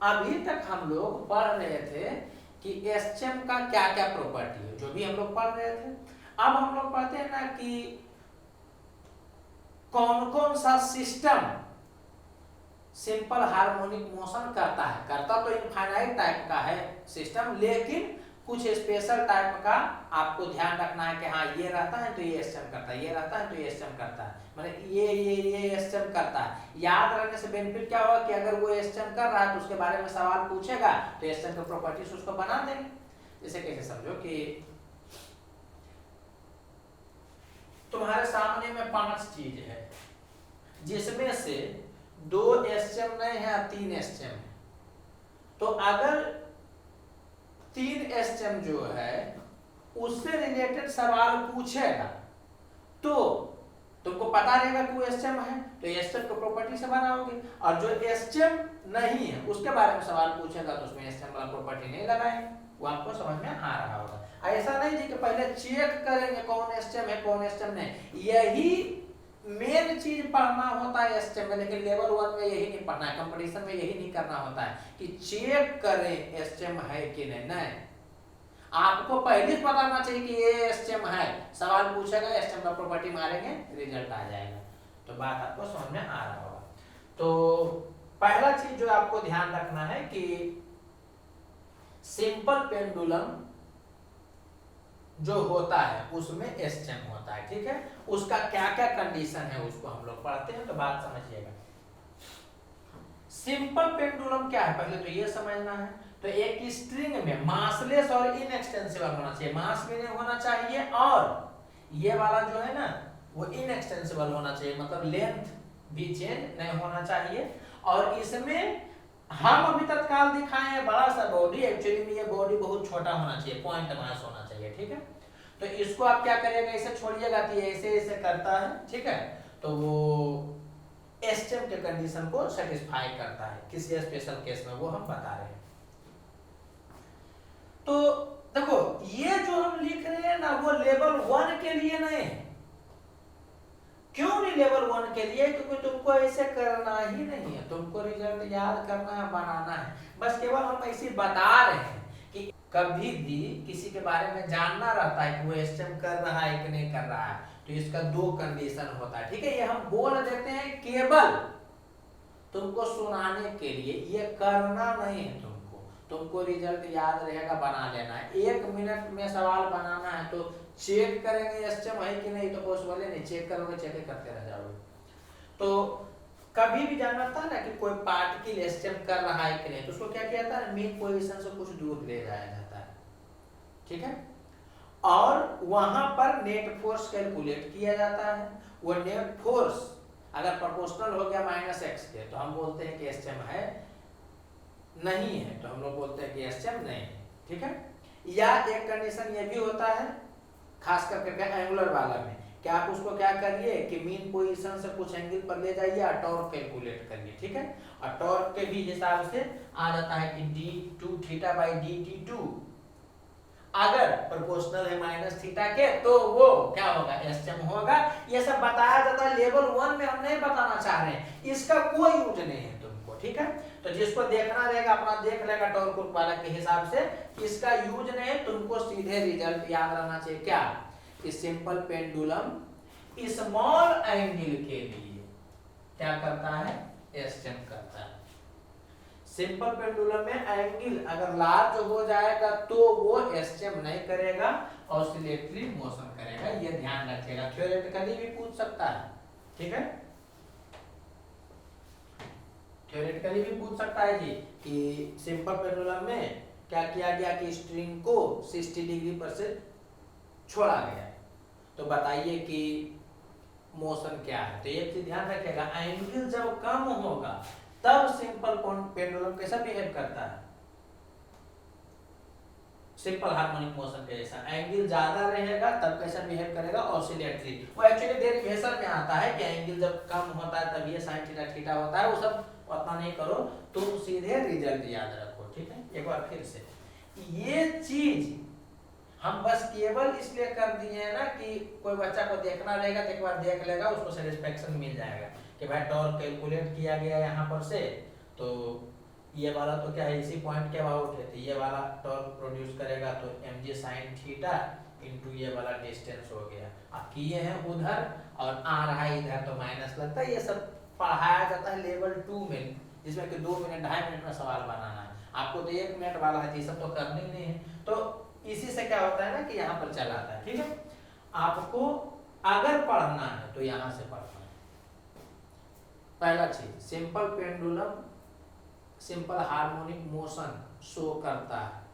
अभी तक हम लोग पढ़ रहे थे कि एसएचएम का क्या क्या प्रॉपर्टी है, जो भी हम लोग पढ़ रहे थे। अब हम लोग पढ़ते हैं ना कि कौन कौन सा सिस्टम सिंपल हार्मोनिक मोशन करता तो इनफाइनाइट टाइप का है सिस्टम, लेकिन कुछ स्पेशल टाइप का आपको ध्यान रखना है कि हाँ ये रहता है तो ये एसएचएम करता है, ये रहता है तो ये एसएचएम करता है, मतलब ये एसएचएम करता है। याद रखने से बेनिफिट क्या होगा कि अगर वो एसएचएम कर रहा है तो उसके बारे में सवाल पूछेगा तो एसएचएम की प्रॉपर्टीज उसको बना देंगे। जैसे कैसे समझो कि तुम्हारे सामने में 5 चीज है, जिसमें से 2 एसएचएम नहीं है, 3 एसएचएम है। तो अगर 3 एसएचएम जो है उससे रिलेटेड सवाल पूछेगा तो तुमको पता रहेगा कि वो एसएचएम है, तो एसएचएम की प्रॉपर्टी से बनाओगे। और जो एसएचएम नहीं है उसके बारे में सवाल पूछेगा तो उसमें एसएचएम वाला प्रॉपर्टी नहीं लगाएंगे। वो आपको समझ में आ रहा होगा। ऐसा नहीं जी कि पहले चेक करेंगे कौन एसएचएम है कौन एसएचएम नहीं, यही मेन चीज पढ़ना होता है एसएचएम में, लेकिन लेवल 1 में यही नहीं पढ़ना है, कंपटीशन में यही नहीं करना होता है कि चेक करें एसएचएम है कि नहीं। आपको पहले ही पता होना चाहिए कि ये एसएचएम है, सवाल पूछेगा एसएचएम का प्रॉपर्टी मारेंगे रिजल्ट आ जाएगा। तो बात आपको समझ में आ रहा होगा। तो पहला चीज जो आपको ध्यान रखना है कि सिंपल पेंडुलम जो होता है उसमें एसएचएम होता है, ठीक है। उसका क्या क्या कंडीशन है उसको हम लोग पढ़ते हैं, तो बात समझिएगा। सिंपल पेंडुलम क्या है पहले तो ये समझना है। तो एक स्ट्रिंग में मासलेस और इनएक्सटेंसिबल होना चाहिए, मास भी नहीं होना चाहिए, और ये वाला जो है ना वो इनएक्सटेंसिबल होना चाहिए, मतलब लेंथ भी चेंज नहीं होना चाहिए। और इसमें हम अभी तत्काल दिखाए हैं बड़ा सा बॉडी, एक्चुअली में ये बॉडी बहुत छोटा होना चाहिए, पॉइंट मास होना चाहिए, ठीक है। तो इसको आप क्या करिएगा, इसे छोड़िएगा तो ये ऐसे ऐसे करता है, ठीक है। तो वो एसएचएम के कंडीशन को सेटिस्फाई करता है किसी स्पेशल केस में, वो हम बता रहे हैं। तो देखो ये जो हम लिख रहे हैं ना वो लेवल 1 के लिए नहीं है। क्यों नहीं लेवल 1 के लिए? क्योंकि तुमको ऐसे करना ही नहीं है, तुमको रिजल्ट याद करना है, बनाना है, बस केवल हम ऐसे बता रहे हैं कि कभी भी किसी के बारे में जानना रहता है कि वो एसएचएम कर रहा है कि नहीं कर रहा है, तो इसका 2 कंडीशन होता है, ठीक है। ये हम बोल देते हैं केवल तुमको सुनाने के लिए, ये करना नहीं है तुमको रिजल्ट याद रहेगा, बना लेना है। 1 मिनट में सवाल बनाना है, तो चेक करेंगे एसएचएम है कि नहीं, तो पॉसिबल नहीं, चेक करोगे चेक करते रह जाओगे। तो कभी भी जानना था ना कि कोई पार्टिकल एसएचएम कर रहा है कि नहीं, तो उसको क्या किया जाता है, मेन पोजीशन से कुछ दूर ले जाया जाता है, ठीक है। और वहां पर नेट फोर्स कैलकुलेट किया जाता है। वो नेट फोर्स अगर प्रोपोर्शनल हो गया -x के, तो हम बोलते हैं कि एसएचएम है, नहीं है तो हम लोग बोलते हैं कि एसएचएम नहीं है, ठीक है। या एक कंडीशन ये भी होता है खास करके एंगुलर वाला में कि आप उसको क्या करिए कि मीन पोजीशन से कुछ एंगल पर ले जाइए और टॉर्क कैलकुलेट करिए, ठीक है। और टॉर्क के भी हिसाब से आ जाता है कि d2 थीटा बाई dt2 अगर प्रोपोर्शनल है -थीटा के, तो वो क्या होगा, एसएचएम होगा। ये सब बताया जाता है, लेवल 1 में हम नहीं बताना चाह रहे हैं, इसका कोई यूज नहीं है तुमको, ठीक है। तो जिसको देखना रहेगा अपना देख लेगा टॉर्क वाला के हिसाब से, इसका यूज नहीं है, तुमको सीधे रिजल्ट याद रहना चाहिए क्या, कि सिंपल पेंडुलम स्मॉल एंगल के लिए क्या करता है, एसएचएम करता है। सिंपल पेंडुलम में एंगल अगर लार्ज हो जाएगा तो वो एसएचएम नहीं करेगा, ऑसिलेटरी मोशन करेगा, ये ध्यान रखिएगा। थ्योरेटिकली भी पूछ सकता है, ठीक है, थ्योरेटिकली भी पूछ सकता है जी कि सिंपल पेंडुलम में क्या किया गया कि स्ट्रिंग को 60 डिग्री पर से छोड़ा गया है, तो बताइए कि मोशन क्या है। तो एक चीज ध्यान रखिएगा, एंगल जब कम होगा तब सिंपल पेंडुलम कैसा बिहेव करता है, सिंपल हार्मोनिक मोशन के जैसा। एंगल ज्यादा रहेगा तब कैसा बिहेव करेगा, ऑसिलेटरी। वो एक्चुअली डेरिवेशन में आता है कि एंगल जब कम होता है तब ये sin थीटा थीटा होता है, वो सब उतना नहीं करो, तुम सीधे रिजल्ट याद रखो, ठीक है। एक बार फिर से ये चीज हम बस केवल इसलिए कर दिए हैं ना कि कोई बच्चा को देखना रहेगा तो एक बार देख लेगा, उसको सेटिस्फेक्शन मिल जाएगा कि भाई टॉर्क कैलकुलेट किया गया यहाँ पर से, तो ये वाला तो क्या है, इसी पॉइंट के अबाउट है, तो ये वाला टॉर्क प्रोड्यूस करेगा तो mg sin थीटा इनटू ये वाला डिस्टेंस हो गया। अब किए हैं उधर और आ रहा है इधर तो माइनस लगता है। ये सब पढ़ाया जाता है लेवल 2 में, जिसमें कि 2 मिनट 2.5 मिनट में सवाल बनाना है। आपको तो 1 मिनट वाला है, ये सब तो करने ही नहीं है। तो इसी से क्या होता है ना कि यहाँ पर चला आता है। ठीक है, आपको अगर पढ़ना है तो यहाँ से पढ़ना है। पहला चीज, simple pendulum simple harmonic motion show करता है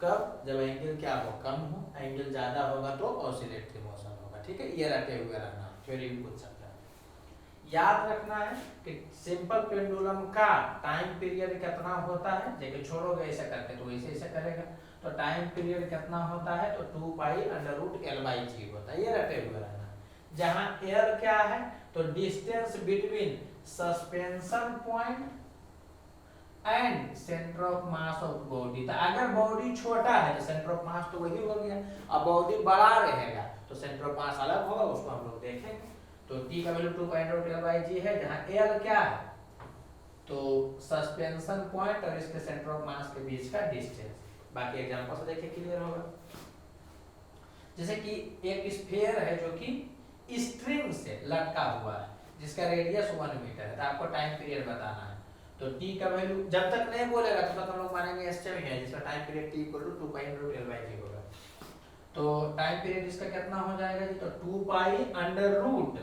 कब, जब एंगल क्या हो, कम हो, एंगल ज्यादा होगा तो ऑसिलेटरी मोशन होगा। ठीक है, ये रटे हुए रहना, थ्योरी भी पूछ सकता है। याद रखना है कि सिंपल पेंडुलम का टाइम पीरियड कितना होता है, जैसे छोड़ोगे ऐसा करके तो ऐसे ऐसे करेगा, तो टाइम पीरियड कितना होता है, तो 2 पाई अंडर रूट L/G होता है। ये रटे हुए रहना। जहां L क्या है, तो distance between suspension point and centre of mass of body. तो अगर बॉडी छोटा है तो सेंटर ऑफ मास तो वही हो गया, अब बॉडी बड़ा रहेगा तो सेंटर ऑफ मास अलग होगा, उसको हम लोग देखेंगे। तो T का value 2 pi under root L/G है, जहां L क्या है, तो सस्पेंशन पॉइंट और इसके सेंटर ऑफ मास के बीच का डिस्टेंस। बाकी एग्जांपल से देखिए क्लियर होगा। जैसे कि एक स्फीयर है जो कि स्ट्रिंग से लटका हुआ है, जिसका रेडियस 1 मीटर है, तो आपको टाइम पीरियड बताना है। तो t का वैल्यू जब तक नहीं बोलेगा तब तक हम लोग मानेंगे एसएम है, जिसका time period t equal to 2 pi under root L/G होगा। तो टाइम पीरियड इसका कितना हो जाएगा जी, तो 2 पाई अंडर रूट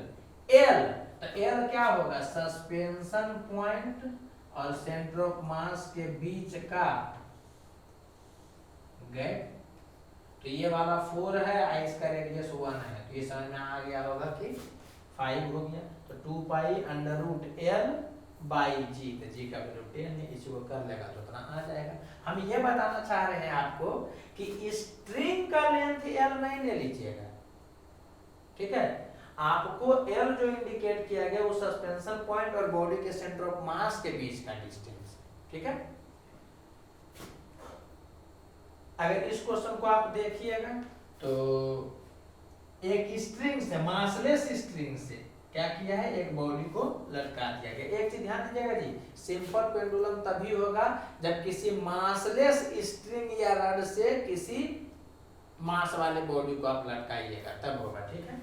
L, तो L क्या होगा, सस्पेंशन पॉइंट और सेंटर ऑफ मास के बीच का गैप। तो ये वाला 4 है और इसका रेडियस 1 है, तो ये समझ में आ गया होगा कि 5 हो गया। तो 2 पाई अंडर रूट L/G, तो G का वैल्यू 10 है, इसको कर लेगा तो इतना आ जाएगा। हम ये बताना चाह रहे हैं आपको कि स्ट्रिंग का लेंथ L नहीं ले लीजिएगा। ठीक है, आपको L जो इंडिकेट किया गया वो सस्पेंशन पॉइंट और बॉडी के सेंटर ऑफ मास के बीच का डिस्टेंस। ठीक है, अगर इस क्वेश्चन को आप देखिएगा तो एक स्ट्रिंग से, मासलेस स्ट्रिंग से क्या किया है, एक बॉडी को लटका दिया गया। एक चीज ध्यान दीजिएगा जी, सिंपल पेंडुलम तभी होगा जब किसी मासलेस स्ट्रिंग या रड से किसी मास वाले बॉडी को आप लटकाइएगा, तब होगा। ठीक है,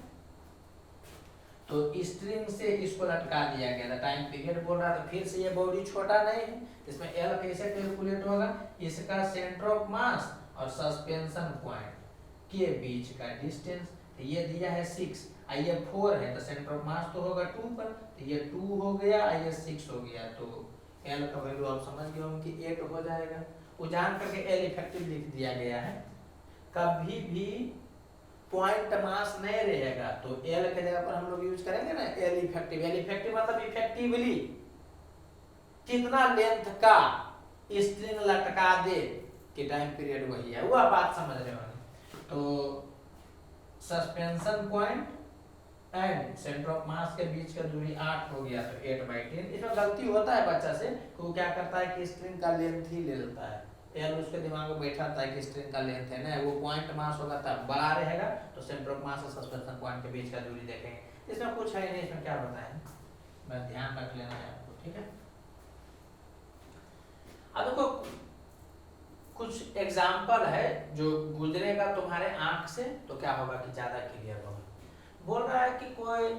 तो स्ट्रिंग से इसको लटका दिया गया था, टाइम पीरियड बोल रहा था। फिर से ये बॉडी छोटा नहीं है, इसमें L कैसे कैलकुलेट होगा, इसका सेंटर ऑफ मास और सस्पेंशन पॉइंट के बीच का डिस्टेंस। तो ये दिया है 6, ये 4 है, तो सेंटर ऑफ मास तो होगा 2 पर, तो ये 2 हो गया, ये 6 हो गया, तो L का वैल्यू आप समझ गए होंगे कि 8 हो जाएगा। वो जान करके L इफेक्टिव लिख दिया गया है। कभी भी पॉइंट मास नहीं रहेगा तो L के जगह पर हम लोग यूज करेंगे ना L इफेक्टिव। L इफेक्टिव मतलब इफेक्टिवली कितना लेंथ का स्ट्रिंग लटका दे कि टाइम पीरियड वही है, वो आप बात समझ रहे होंगे। तो suspension point and centre of mass के बीच का दूरी 8 हो गया, तो 8/10। इसमें गलती होता है बच्चा से, वो क्या करता है कि स्ट्रिंग का लेंथ ही ले लेता है। L उसके दिमाग में बैठा था कि स्ट्रिंग का लेंथ है ना, वो पॉइंट मास होगा तब बड़ा रहेगा, तो सेंटर ऑफ मास और सस्पेंशन पॉइंट के बीच का दूरी देखेंगे। इसमें कुछ है नहीं, इसमें क्या बताएं, बस ध्यान रख लेना है आपको। ठीक है, अब देखो कुछ एग्जाम्पल है जो गुजरेगा तुम्हारे आंख से तो क्या होगा कि ज्यादा क्लियर होगा। बोल रहा है कि कोई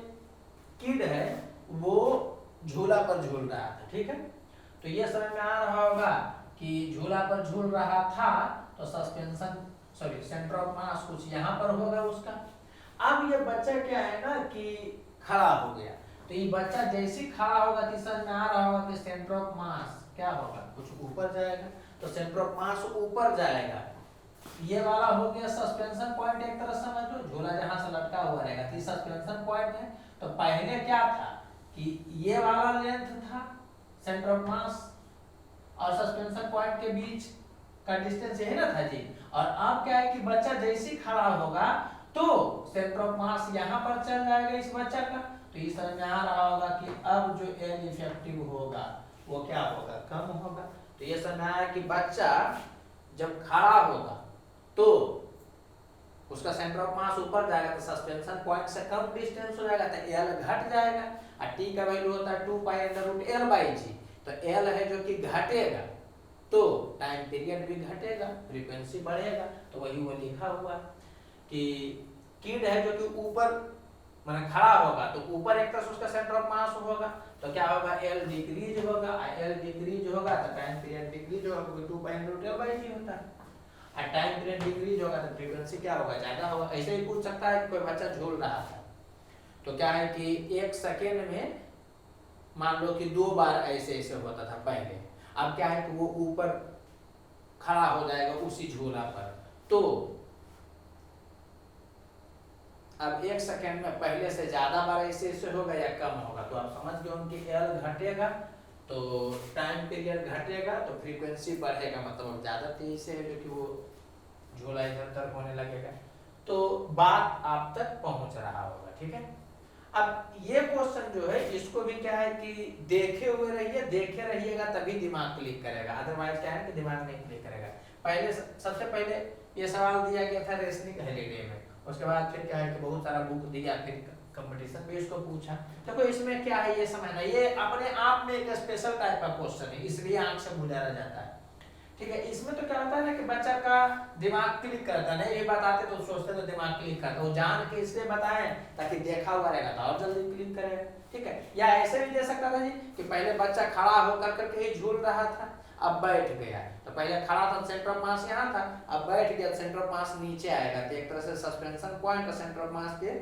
किड है, वो झूला पर झूल रहा था। ठीक है, तो ये समझ में आ रहा होगा कि झूला पर झूल रहा था तो सेंटर ऑफ मास कुछ यहाँ पर होगा उसका। अब ये बच्चा क्या है ना कि खड़ा हो गया, तो ये बच्चा जैसे खड़ा होगा तो समझ में आ रहा होगा कि सेंटर ऑफ मास क्या होगा, कुछ ऊपर जाएगा, तो सेंटर ऑफ मास ऊपर जाएगा। ये वाला हो गया सस्पेंशन पॉइंट, एक तरह समझ लो झूला जहां से लटका हुआ रहेगा, तो सस्पेंशन पॉइंट है। तो पहले क्या था कि ये वाला लेंथ था सेंटर ऑफ मास और सस्पेंशन पॉइंट के बीच का डिस्टेंस यही ना था जी। और अब क्या है कि बच्चा जैसे ही खड़ा होगा तो सेंटर ऑफ मास यहाँ पर चल जाएगा इस बच्चा का, तो ये समझ में आ रहा होगा कि अब जो L इफेक्टिव होगा वो क्या होगा, कम होगा। तो ये समझ में आया कि बच्चा जब खड़ा होगा तो उसका सेंटर ऑफ मास ऊपर जाएगा, तो सस्पेंशन पॉइंट से कम डिस्टेंस हो जाएगा, तो L घट जाएगा। और T का वैल्यू होता है 2 पाई अंडर रूट L/G। तो एल है जो कि घटेगा तो टाइम पीरियड भी घटेगा, फ्रीक्वेंसी बढ़ेगा। तो वही वो लिखा हुआ कि किड है जो कि ऊपर माने खड़ा होगा तो ऊपर एक तरफ उसका सेंटर ऑफ मास होगा, तो क्या होगा, एल डिक्रीज होगा। एल डिक्रीज होगा तो टाइम पीरियड डिक्रीज होगा, क्योंकि 2 होता है। और टाइम पीरियड डिक्रीज होगा तो फ्रीक्वेंसी क्या होगा, ज्यादा होगा। ऐसे ही पूछ सकता है कि कोई बच्चा झूल रहा था तो क्या है कि 1 सेकेंड में मान लो कि 2 बार ऐसे ऐसे होता था पहले, अब क्या है कि वो ऊपर खड़ा हो जाएगा उसी झूला पर, तो अब 1 सेकेंड में पहले से ज्यादा बार ऐसे ऐसे होगा या कम होगा। तो आप समझ गए कि एल घटेगा तो टाइम पीरियड घटेगा तो फ्रीक्वेंसी बढ़ेगा, मतलब ज्यादा तेजी से है जो कि वो झूला इधर उधर होने लगेगा। तो बात आप तक पहुंच रहा होगा, ठीक है। अब ये क्वेश्चन जो है इसको भी क्या है कि देखे हुए रहिए, देखे रहिएगा तभी दिमाग क्लिक करेगा, अदरवाइज क्या है कि दिमाग नहीं क्लिक करेगा। पहले सबसे पहले ये सवाल दिया गया था रेशनिंग हॉलीडे में, उसके बाद फिर क्या है कि बहुत सारा बुक दिया, फिर कंपटीशन में इसको पूछा। देखो इसमें क्या है ये समझना, ये अपने आप में एक स्पेशल टाइप का क्वेश्चन है, इसलिए आंख से गुजारा जाता है, ठीक है। इसमें तो क्या होता है ना कि बच्चा का दिमाग क्लिक करता है, ये बताते तो सोचते तो दिमाग क्लिक करता, वो जान के इसलिए बताएं ताकि देखा हुआ रहेगा तो और जल्दी क्लिक करेगा, ठीक है। या ऐसे भी दे सकता था जी कि पहले बच्चा खड़ा होकर करके ही झूल रहा था, अब बैठ गया, तो पहले खड़ा था सेंटर ऑफ मास यहाँ था, अब बैठ गया सेंटर ऑफ मास नीचे आएगा, तो एक तरह से सस्पेंशन पॉइंट और सेंटर ऑफ मास के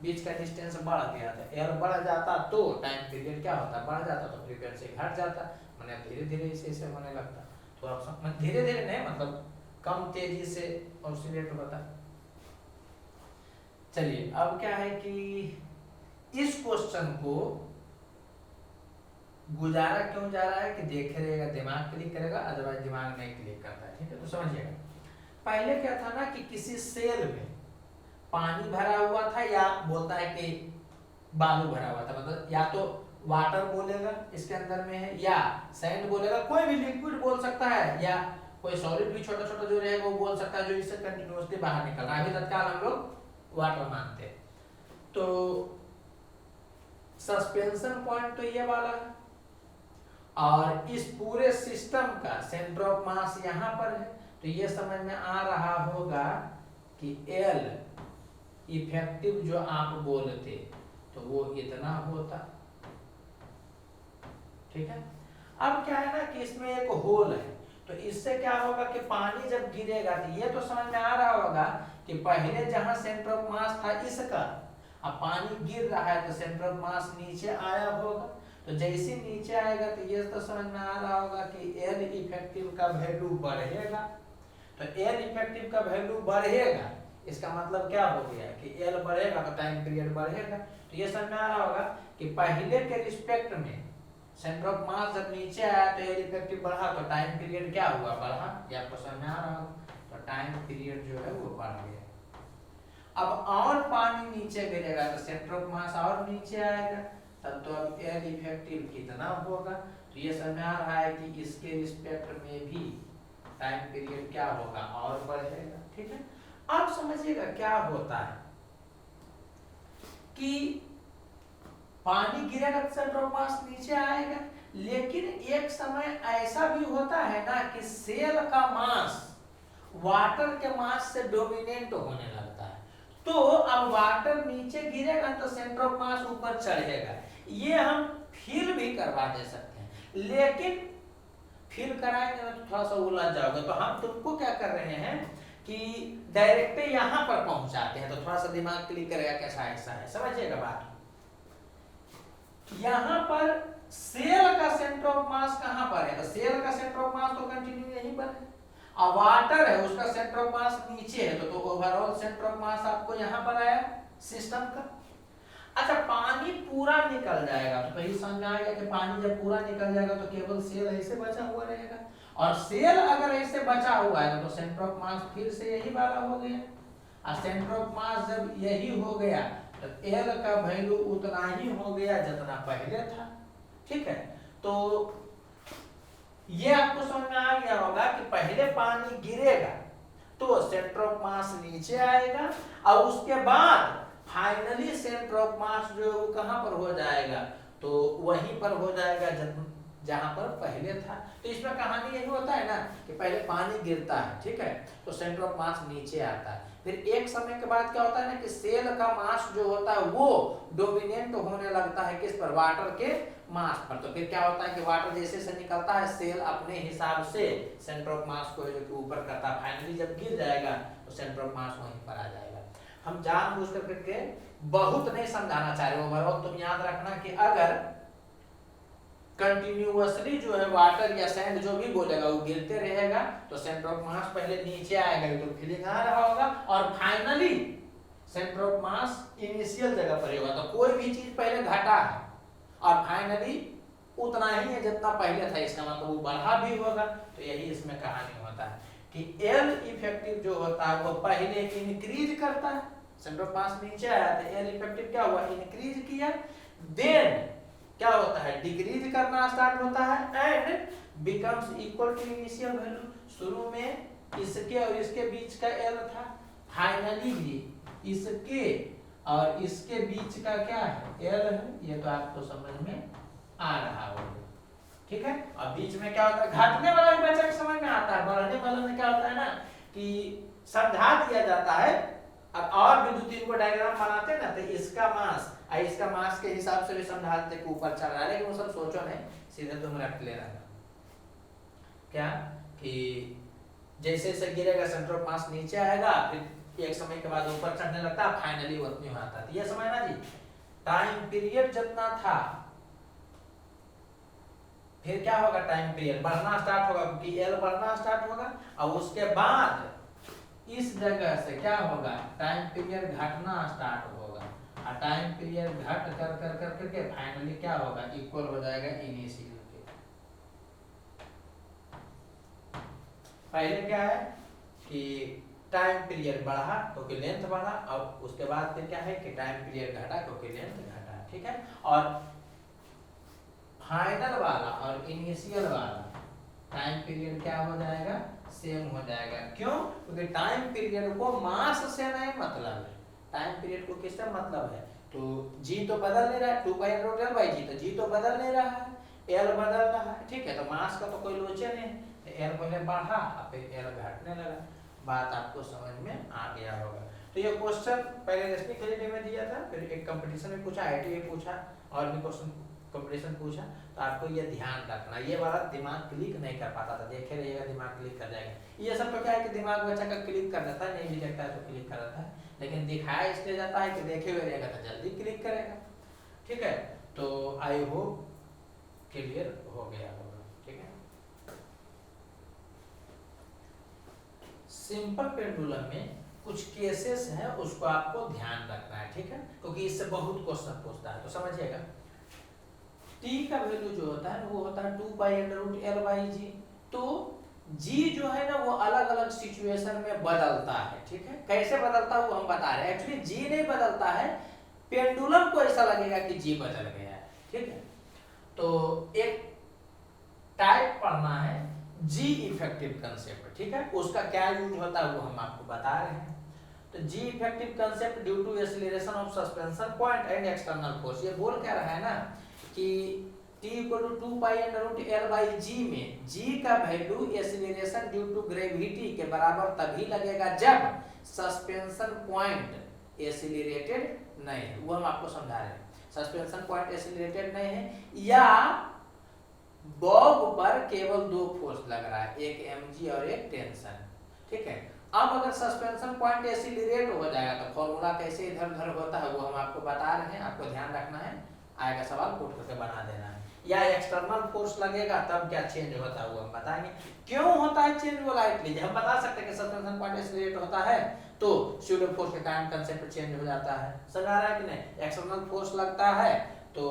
बीच का डिस्टेंस बढ़ गया था। एल बढ़ जाता तो टाइम पीरियड क्या होता, बढ़ जाता, तो फ्रीक्वेंसी घट जाता, मैंने धीरे धीरे इसे होने लगता। तो आप धीरे धीरे नहीं, मतलब कम तेजी से ऑसिलेट होता। चलिए अब क्या है कि इस क्वेश्चन को गुजारा क्यों जा रहा है कि देखे रहेगा दिमाग क्लिक करेगा, अदरवाइज दिमाग नहीं क्लिक करता है, ठीक है। तो समझिएगा पहले क्या था ना कि किसी सेल में पानी भरा हुआ था या बोलता है कि बालू भरा हुआ था, मतलब या तो वाटर बोलेगा इसके अंदर में है या सैंड बोलेगा, कोई भी लिक्विड बोल सकता है, या कोई सॉलिड भी छोटा छोटा जो रहेगा वो बोल सकता है जो इससे कंटिन्यूअसली बाहर निकल रहा है। अभी तत्काल हम लोग वाटर मानते हैं। तो सस्पेंशन पॉइंट तो ये वाला है और इस पूरे सिस्टम का सेंटर ऑफ मास यहाँ पर है, तो ये समझ में आ रहा होगा कि एल इफेक्टिव जो आप बोलते तो वो इतना होता, ठीक है। अब क्या है ना कि इसमें एक होल है, तो इससे क्या होगा कि पानी जब गिरेगा तो ये तो समझ में आ रहा होगा कि पहले जहां सेंटर ऑफ मास था इसका, अब पानी गिर रहा है तो सेंटर ऑफ मास नीचे आया होगा, तो जैसे नीचे आएगा तो ये तो समझ में आ रहा होगा कि एल इफेक्टिव का वैल्यू बढ़ेगा। तो एल इफेक्टिव का वैल्यू बढ़ेगा इसका मतलब क्या हो गया कि एल बढ़ेगा तो टाइम पीरियड बढ़ेगा। तो ये समझ में आ रहा होगा कि पहले के रिस्पेक्ट में सेंटर ऑफ मास जब नीचे आया तो एल इफेक्टिव बढ़ा तो टाइम पीरियड क्या हुआ, बढ़ा। ये आपको समझ में आ रहा होगा, तो टाइम पीरियड जो है वो बढ़ गया। अब और पानी नीचे गिरेगा तो सेंटर ऑफ मास और नीचे आएगा, तब तो अब एल इफेक्टिव कितना होगा। तो ये समझ में आ रहा है कि इसके रिस्पेक्ट में भी टाइम पीरियड क्या होगा, और बढ़ेगा, ठीक है। अब समझिएगा क्या होता है कि पानी गिरेगा तो सेंटर ऑफ मास नीचे आएगा, लेकिन एक समय ऐसा भी होता है ना कि सेल का मास वाटर के मास से डोमिनेट होने लगता है, तो अब वाटर नीचे गिरेगा तो सेंटर ऑफ मास ऊपर चढ़ेगा। ये हम फील भी करवा दे सकते हैं, लेकिन फील कराएंगे ना तो थोड़ा सा उलझ जाओगे। तो हम तुमको क्या कर रहे हैं कि डायरेक्ट यहाँ पर पहुंचाते हैं, तो थोड़ा सा दिमाग क्लिक करेगा कैसा ऐसा है, समझिएगा बात। यहाँ पर सेल का सेंटर ऑफ मास कहाँ पर है, तो सेल का सेंटर ऑफ मास तो कंटिन्यू यहीं पर है, और वाटर है उसका सेंटर ऑफ मास नीचे है, तो ओवरऑल सेंटर ऑफ मास आपको यहाँ पर आया सिस्टम का। अच्छा पानी पूरा निकल जाएगा तो कहीं समझ में आएगा कि पानी जब पूरा निकल जाएगा तो केवल सेल ऐसे बचा हुआ रहेगा, और सेल अगर ऐसे बचा हुआ है तो सेंटर ऑफ मास फिर से यही वाला हो गया, और सेंटर ऑफ मास जब यही हो गया तो एल का वैल्यू उतना ही हो गया जितना पहले था, ठीक है। तो ये आपको समझ में आ गया होगा कि पहले पानी गिरेगा तो सेंटर ऑफ मास नीचे आएगा, और उसके बाद फाइनली सेंटर ऑफ मास जो है वो कहां पर हो जाएगा, तो वहीं पर हो जाएगा जहां पर पहले था। तो इसमें कहानी यही होता है ना कि पहले पानी गिरता है, ठीक है, तो सेंटर ऑफ मास नीचे आता है, फिर एक समय के बाद क्या होता है ना कि सेल का मास जो होता है वो डोमिनेंट होने लगता है किस पर, वाटर के मास पर। तो फिर क्या होता है कि वाटर जैसे से निकलता है, सेल अपने हिसाब से सेंटर ऑफ मास को जो कि ऊपर करता है, फाइनली जब गिर जाएगा तो सेंटर ऑफ मास वहीं पर आ जाएगा। हम जानबूझ करके बहुत नहीं समझाना चाह रहे, ओवरऑल तुम याद रखना कि अगर कंटिन्यूअसली जो है वाटर या सैंड जो भी बोलेगा वो गिरते रहेगा तो सेंटर ऑफ मास पहले नीचे आएगा, तो फीलिंग आ रहा होगा, और finally centre of mass initial जगह पर होगा। तो कोई भी चीज पहले घटा है और फाइनली उतना ही है जितना पहले था, इसका मतलब वो बढ़ा भी होगा। तो यही इसमें कहानी होता है कि एल इफेक्टिव जो होता है वो पहले इंक्रीज करता है, सेंटर ऑफ मास नीचे आया तो एल इफेक्टिव क्या हुआ, इंक्रीज किया, देन क्या होता है, डिक्रीज करना स्टार्ट होता है and becomes equal to initial value. शुरू में इसके और इसके बीच का एल था, फाइनली भी इसके और इसके बीच का क्या है, एल है। ये तो आपको समझ में आ रहा होगा, ठीक है। और बीच में क्या होता है, घटने वाला भी बच्चा समझ में आता है, बढ़ने वाला में क्या होता है ना कि समझा दिया जाता है। अब और भी 2-3 को डायग्राम बनाते हैं ना, तो इसका मास और इसका मास के हिसाब से भी समझाते कि ऊपर चल रहा है, लेकिन वो सब सोचो नहीं, सीधे तुम रख ले रहा क्या कि जैसे जैसे गिरेगा सेंटर ऑफ मास नीचे आएगा, फिर एक समय के बाद ऊपर चढ़ने लगता है, फाइनली उतनी में आता है। ये समझना जी, टाइम पीरियड जितना था फिर क्या होगा, टाइम पीरियड बढ़ना स्टार्ट होगा क्योंकि एल बढ़ना स्टार्ट होगा, और उसके बाद इस जगह से क्या होगा, टाइम पीरियड घटना स्टार्ट होगा, और टाइम पीरियड घट कर कर कर करके फाइनली क्या होगा, इक्वल हो जाएगा इनिशियल के। पहले क्या है कि टाइम पीरियड बढ़ा क्योंकि लेंथ बढ़ा, और उसके बाद फिर क्या है कि टाइम पीरियड घटा क्योंकि लेंथ घटा, ठीक है। और फाइनल वाला और इनिशियल वाला टाइम पीरियड क्या हो जाएगा, सेम हो जाएगा। क्यों, क्योंकि टाइम पीरियड को मास से नहीं मतलब है, टाइम पीरियड को किससे मतलब है, तो जी तो बदल नहीं रहा है, 2π/L/g, तो जी तो बदल नहीं रहा है, एल बदल रहा है, ठीक है। तो मास का तो कोई लोचे नहीं, एल पहले बढ़ा और फिर एल घटने लगा। बात आपको समझ में आ गया होगा। तो ये क्वेश्चन पहले रश्मि खलीली में दिया था, फिर एक कंपटीशन में पूछा, IIT में पूछा, और भी क्वेश्चन कंपटीशन पूछा। तो आपको ये ध्यान रखना, ये वाला दिमाग क्लिक नहीं कर पाता था, देखे रहिएगा दिमाग क्लिक कर जाएगा। ये सब तो क्या है कि दिमाग बच्चा का क्लिक कर देता है, नहीं भी देखता है तो क्लिक कर देता है, लेकिन दिखाया इसलिए जाता है कि देखे हुए रहेगा तो जल्दी क्लिक करेगा, ठीक है। तो आई होप क्लियर हो गया होगा, ठीक है। सिंपल पेंडुलम में कुछ केसेस हैं, उसको आपको ध्यान रखना है, ठीक है, क्योंकि इससे बहुत क्वेश्चन पूछता है। तो समझिएगा, टी का वैल्यू जो होता है वो होता है 2π/L/g। तो g जो है ना वो अलग अलग सिचुएशन में बदलता है, ठीक है। कैसे बदलता है वो हम बता रहे हैं। एक्चुअली g नहीं बदलता है, पेंडुलम को ऐसा लगेगा कि g बदल गया है, ठीक है। तो एक टाइप पढ़ना है जी इफेक्टिव कंसेप्ट, ठीक है, उसका क्या यूज होता है वो हम आपको बता रहे हैं। तो जी effective concept due to acceleration of suspension point and external force, ये बोल क्या रहा है ना कि t = 2π/L/g में g का value acceleration due to gravity के बराबर तभी लगेगा जब सस्पेंशन पॉइंट एक्सीलरेटेड नहीं है, वो हम आपको समझा रहे हैं। सस्पेंशन पॉइंट एक्सीलरेटेड नहीं है या बॉब पर केवल 2 फोर्स लग रहा है, एक mg और एक टेंशन, ठीक है। अब अगर सस्पेंशन पॉइंट एक्सीलरेट हो जाएगा तो फॉर्मूला कैसे इधर उधर होता है वो हम आपको बता रहे हैं, आपको ध्यान रखना है, आएगा सवाल कोट करके बना देना है। या एक्सटर्नल फोर्स लगेगा तब क्या चेंज होता है वो हम बताएंगे। क्यों होता है चेंज वो लाइटली हम बता सकते हैं कि सस्पेंशन पॉइंट एक्सीलरेट होता है तो स्यूडो फोर्स के कारण कंसेप्ट चेंज हो जाता है, समझ आ रहा है कि नहीं। एक्सटर्नल फोर्स लगता है तो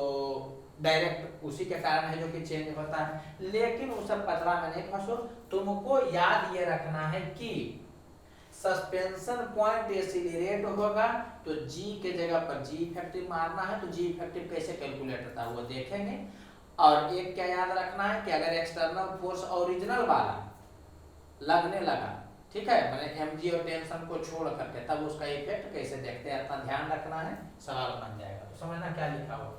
डायरेक्ट उसी के कारण है जो कि चेंज होता है, लेकिन उस सब पतला में नहीं फंसो। तुमको याद ये रखना है कि सस्पेंशन पॉइंट एक्सीलरेट होगा तो g के जगह पर g इफेक्टिव मारना है, तो g इफेक्टिव कैसे कैलकुलेट होता है वो देखेंगे। और एक क्या याद रखना है कि अगर एक्सटर्नल फोर्स ओरिजिनल वाला लगने लगा, ठीक है, मैंने mg और टेंशन को छोड़ करके, तब उसका इफेक्ट कैसे देखते हैं, इतना ध्यान रखना है, सवाल बन जाएगा। तो समझना क्या लिखा हुआ,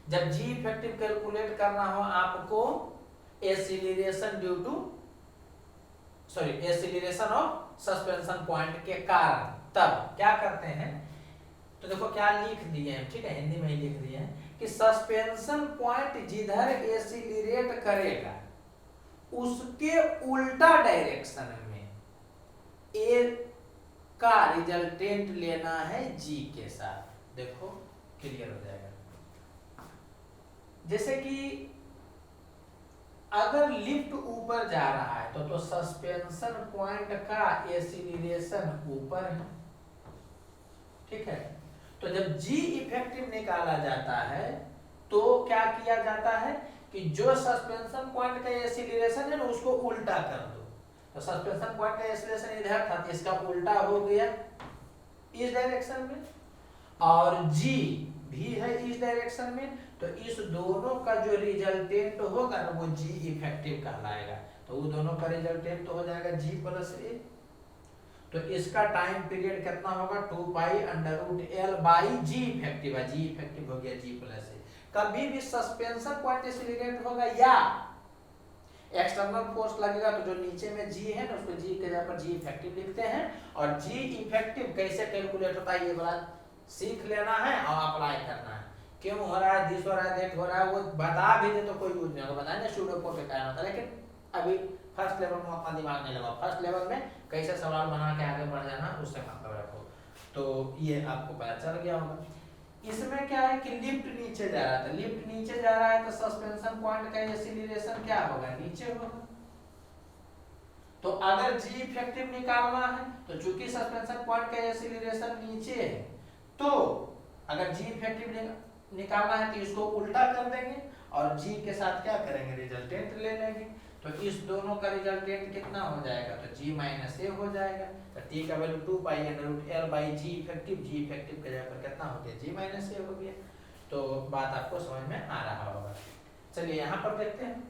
जब जी इफेक्टिव कैलकुलेट करना हो आपको acceleration due to acceleration of suspension point के कारण, तब क्या करते हैं, तो देखो क्या लिख दिए हैं, ठीक है, हिंदी में ही लिख दिए हैं कि सस्पेंशन पॉइंट जिधर एक्सीलरेट करेगा उसके उल्टा डायरेक्शन में ए का रिजल्टेंट लेना है जी के साथ। देखो क्लियर हो जाएगा। जैसे कि अगर लिफ्ट ऊपर जा रहा है तो सस्पेंशन पॉइंट का एक्सीलरेशन ऊपर है, ठीक है। तो जब जी इफेक्टिव निकाला जाता है तो क्या किया जाता है कि जो सस्पेंशन पॉइंट का एक्सीलरेशन है ना उसको उल्टा कर दो। तो सस्पेंशन पॉइंट का एक्सीलरेशन इधर था, इसका उल्टा हो गया इस डायरेक्शन में, और जी भी है इस डायरेक्शन में, तो इस दोनों का जो रिजल्टेंट होगा ना वो जी इफेक्टिव कहलाएगा। तो वो दोनों का रिजल्टेंट तो हो जाएगा जी प्लस ए। तो इसका टाइम पीरियड कितना होगा 2 pi under root L by ji effective है, जी इफेक्टिव हो गया जी प्लस ए। कभी भी सस्पेंशन पॉइंट एक्सीलरेट होगा या एक्सटर्नल फोर्स लगेगा तो जो नीचे में जी है ना उसको जी के जगह पर जी इफेक्टिव लिखते हैं, और जी इफेक्टिव कैसे कैलकुलेट होता है ये वाला सीख लेना है और अप्लाई करना है। क्यों हो रहा है, दिस हो रहा है, दैट हो रहा है, वो बता भी दे तो कोई यूज नहीं होगा, बताए ना सूडो कोड का कारण होता है। लेकिन अभी फर्स्ट लेवल में उतना दिमाग नहीं लगा, फर्स्ट लेवल में कैसे सवाल बना के आगे बढ़ जाना उससे मतलब रखो, तो ये आपको पता चल गया होगा। इसमें क्या है कि लिफ्ट नीचे जा रहा था, लिफ्ट नीचे जा रहा है तो सस्पेंशन पॉइंट का एक्सीलरेशन क्या होगा, नीचे होगा। तो अगर जी इफेक्टिव निकालना है तो चूंकि सस्पेंशन पॉइंट का एक्सीलरेशन नीचे है, तो अगर जी इफेक्टिव निकालना है तो इसको उल्टा कर देंगे और जी के साथ क्या करेंगे, रिजल्टेंट ले लेंगे। तो इस दोनों का रिजल्टेंट कितना हो जाएगा, तो जी माइनस ए हो जाएगा। तो टी का value 2 pi under root L by ji effective, ji effective के जगह पर कितना हो गया, जी माइनस ए हो गया। तो बात आपको समझ में आ रहा होगा। चलिए यहाँ पर देखते हैं,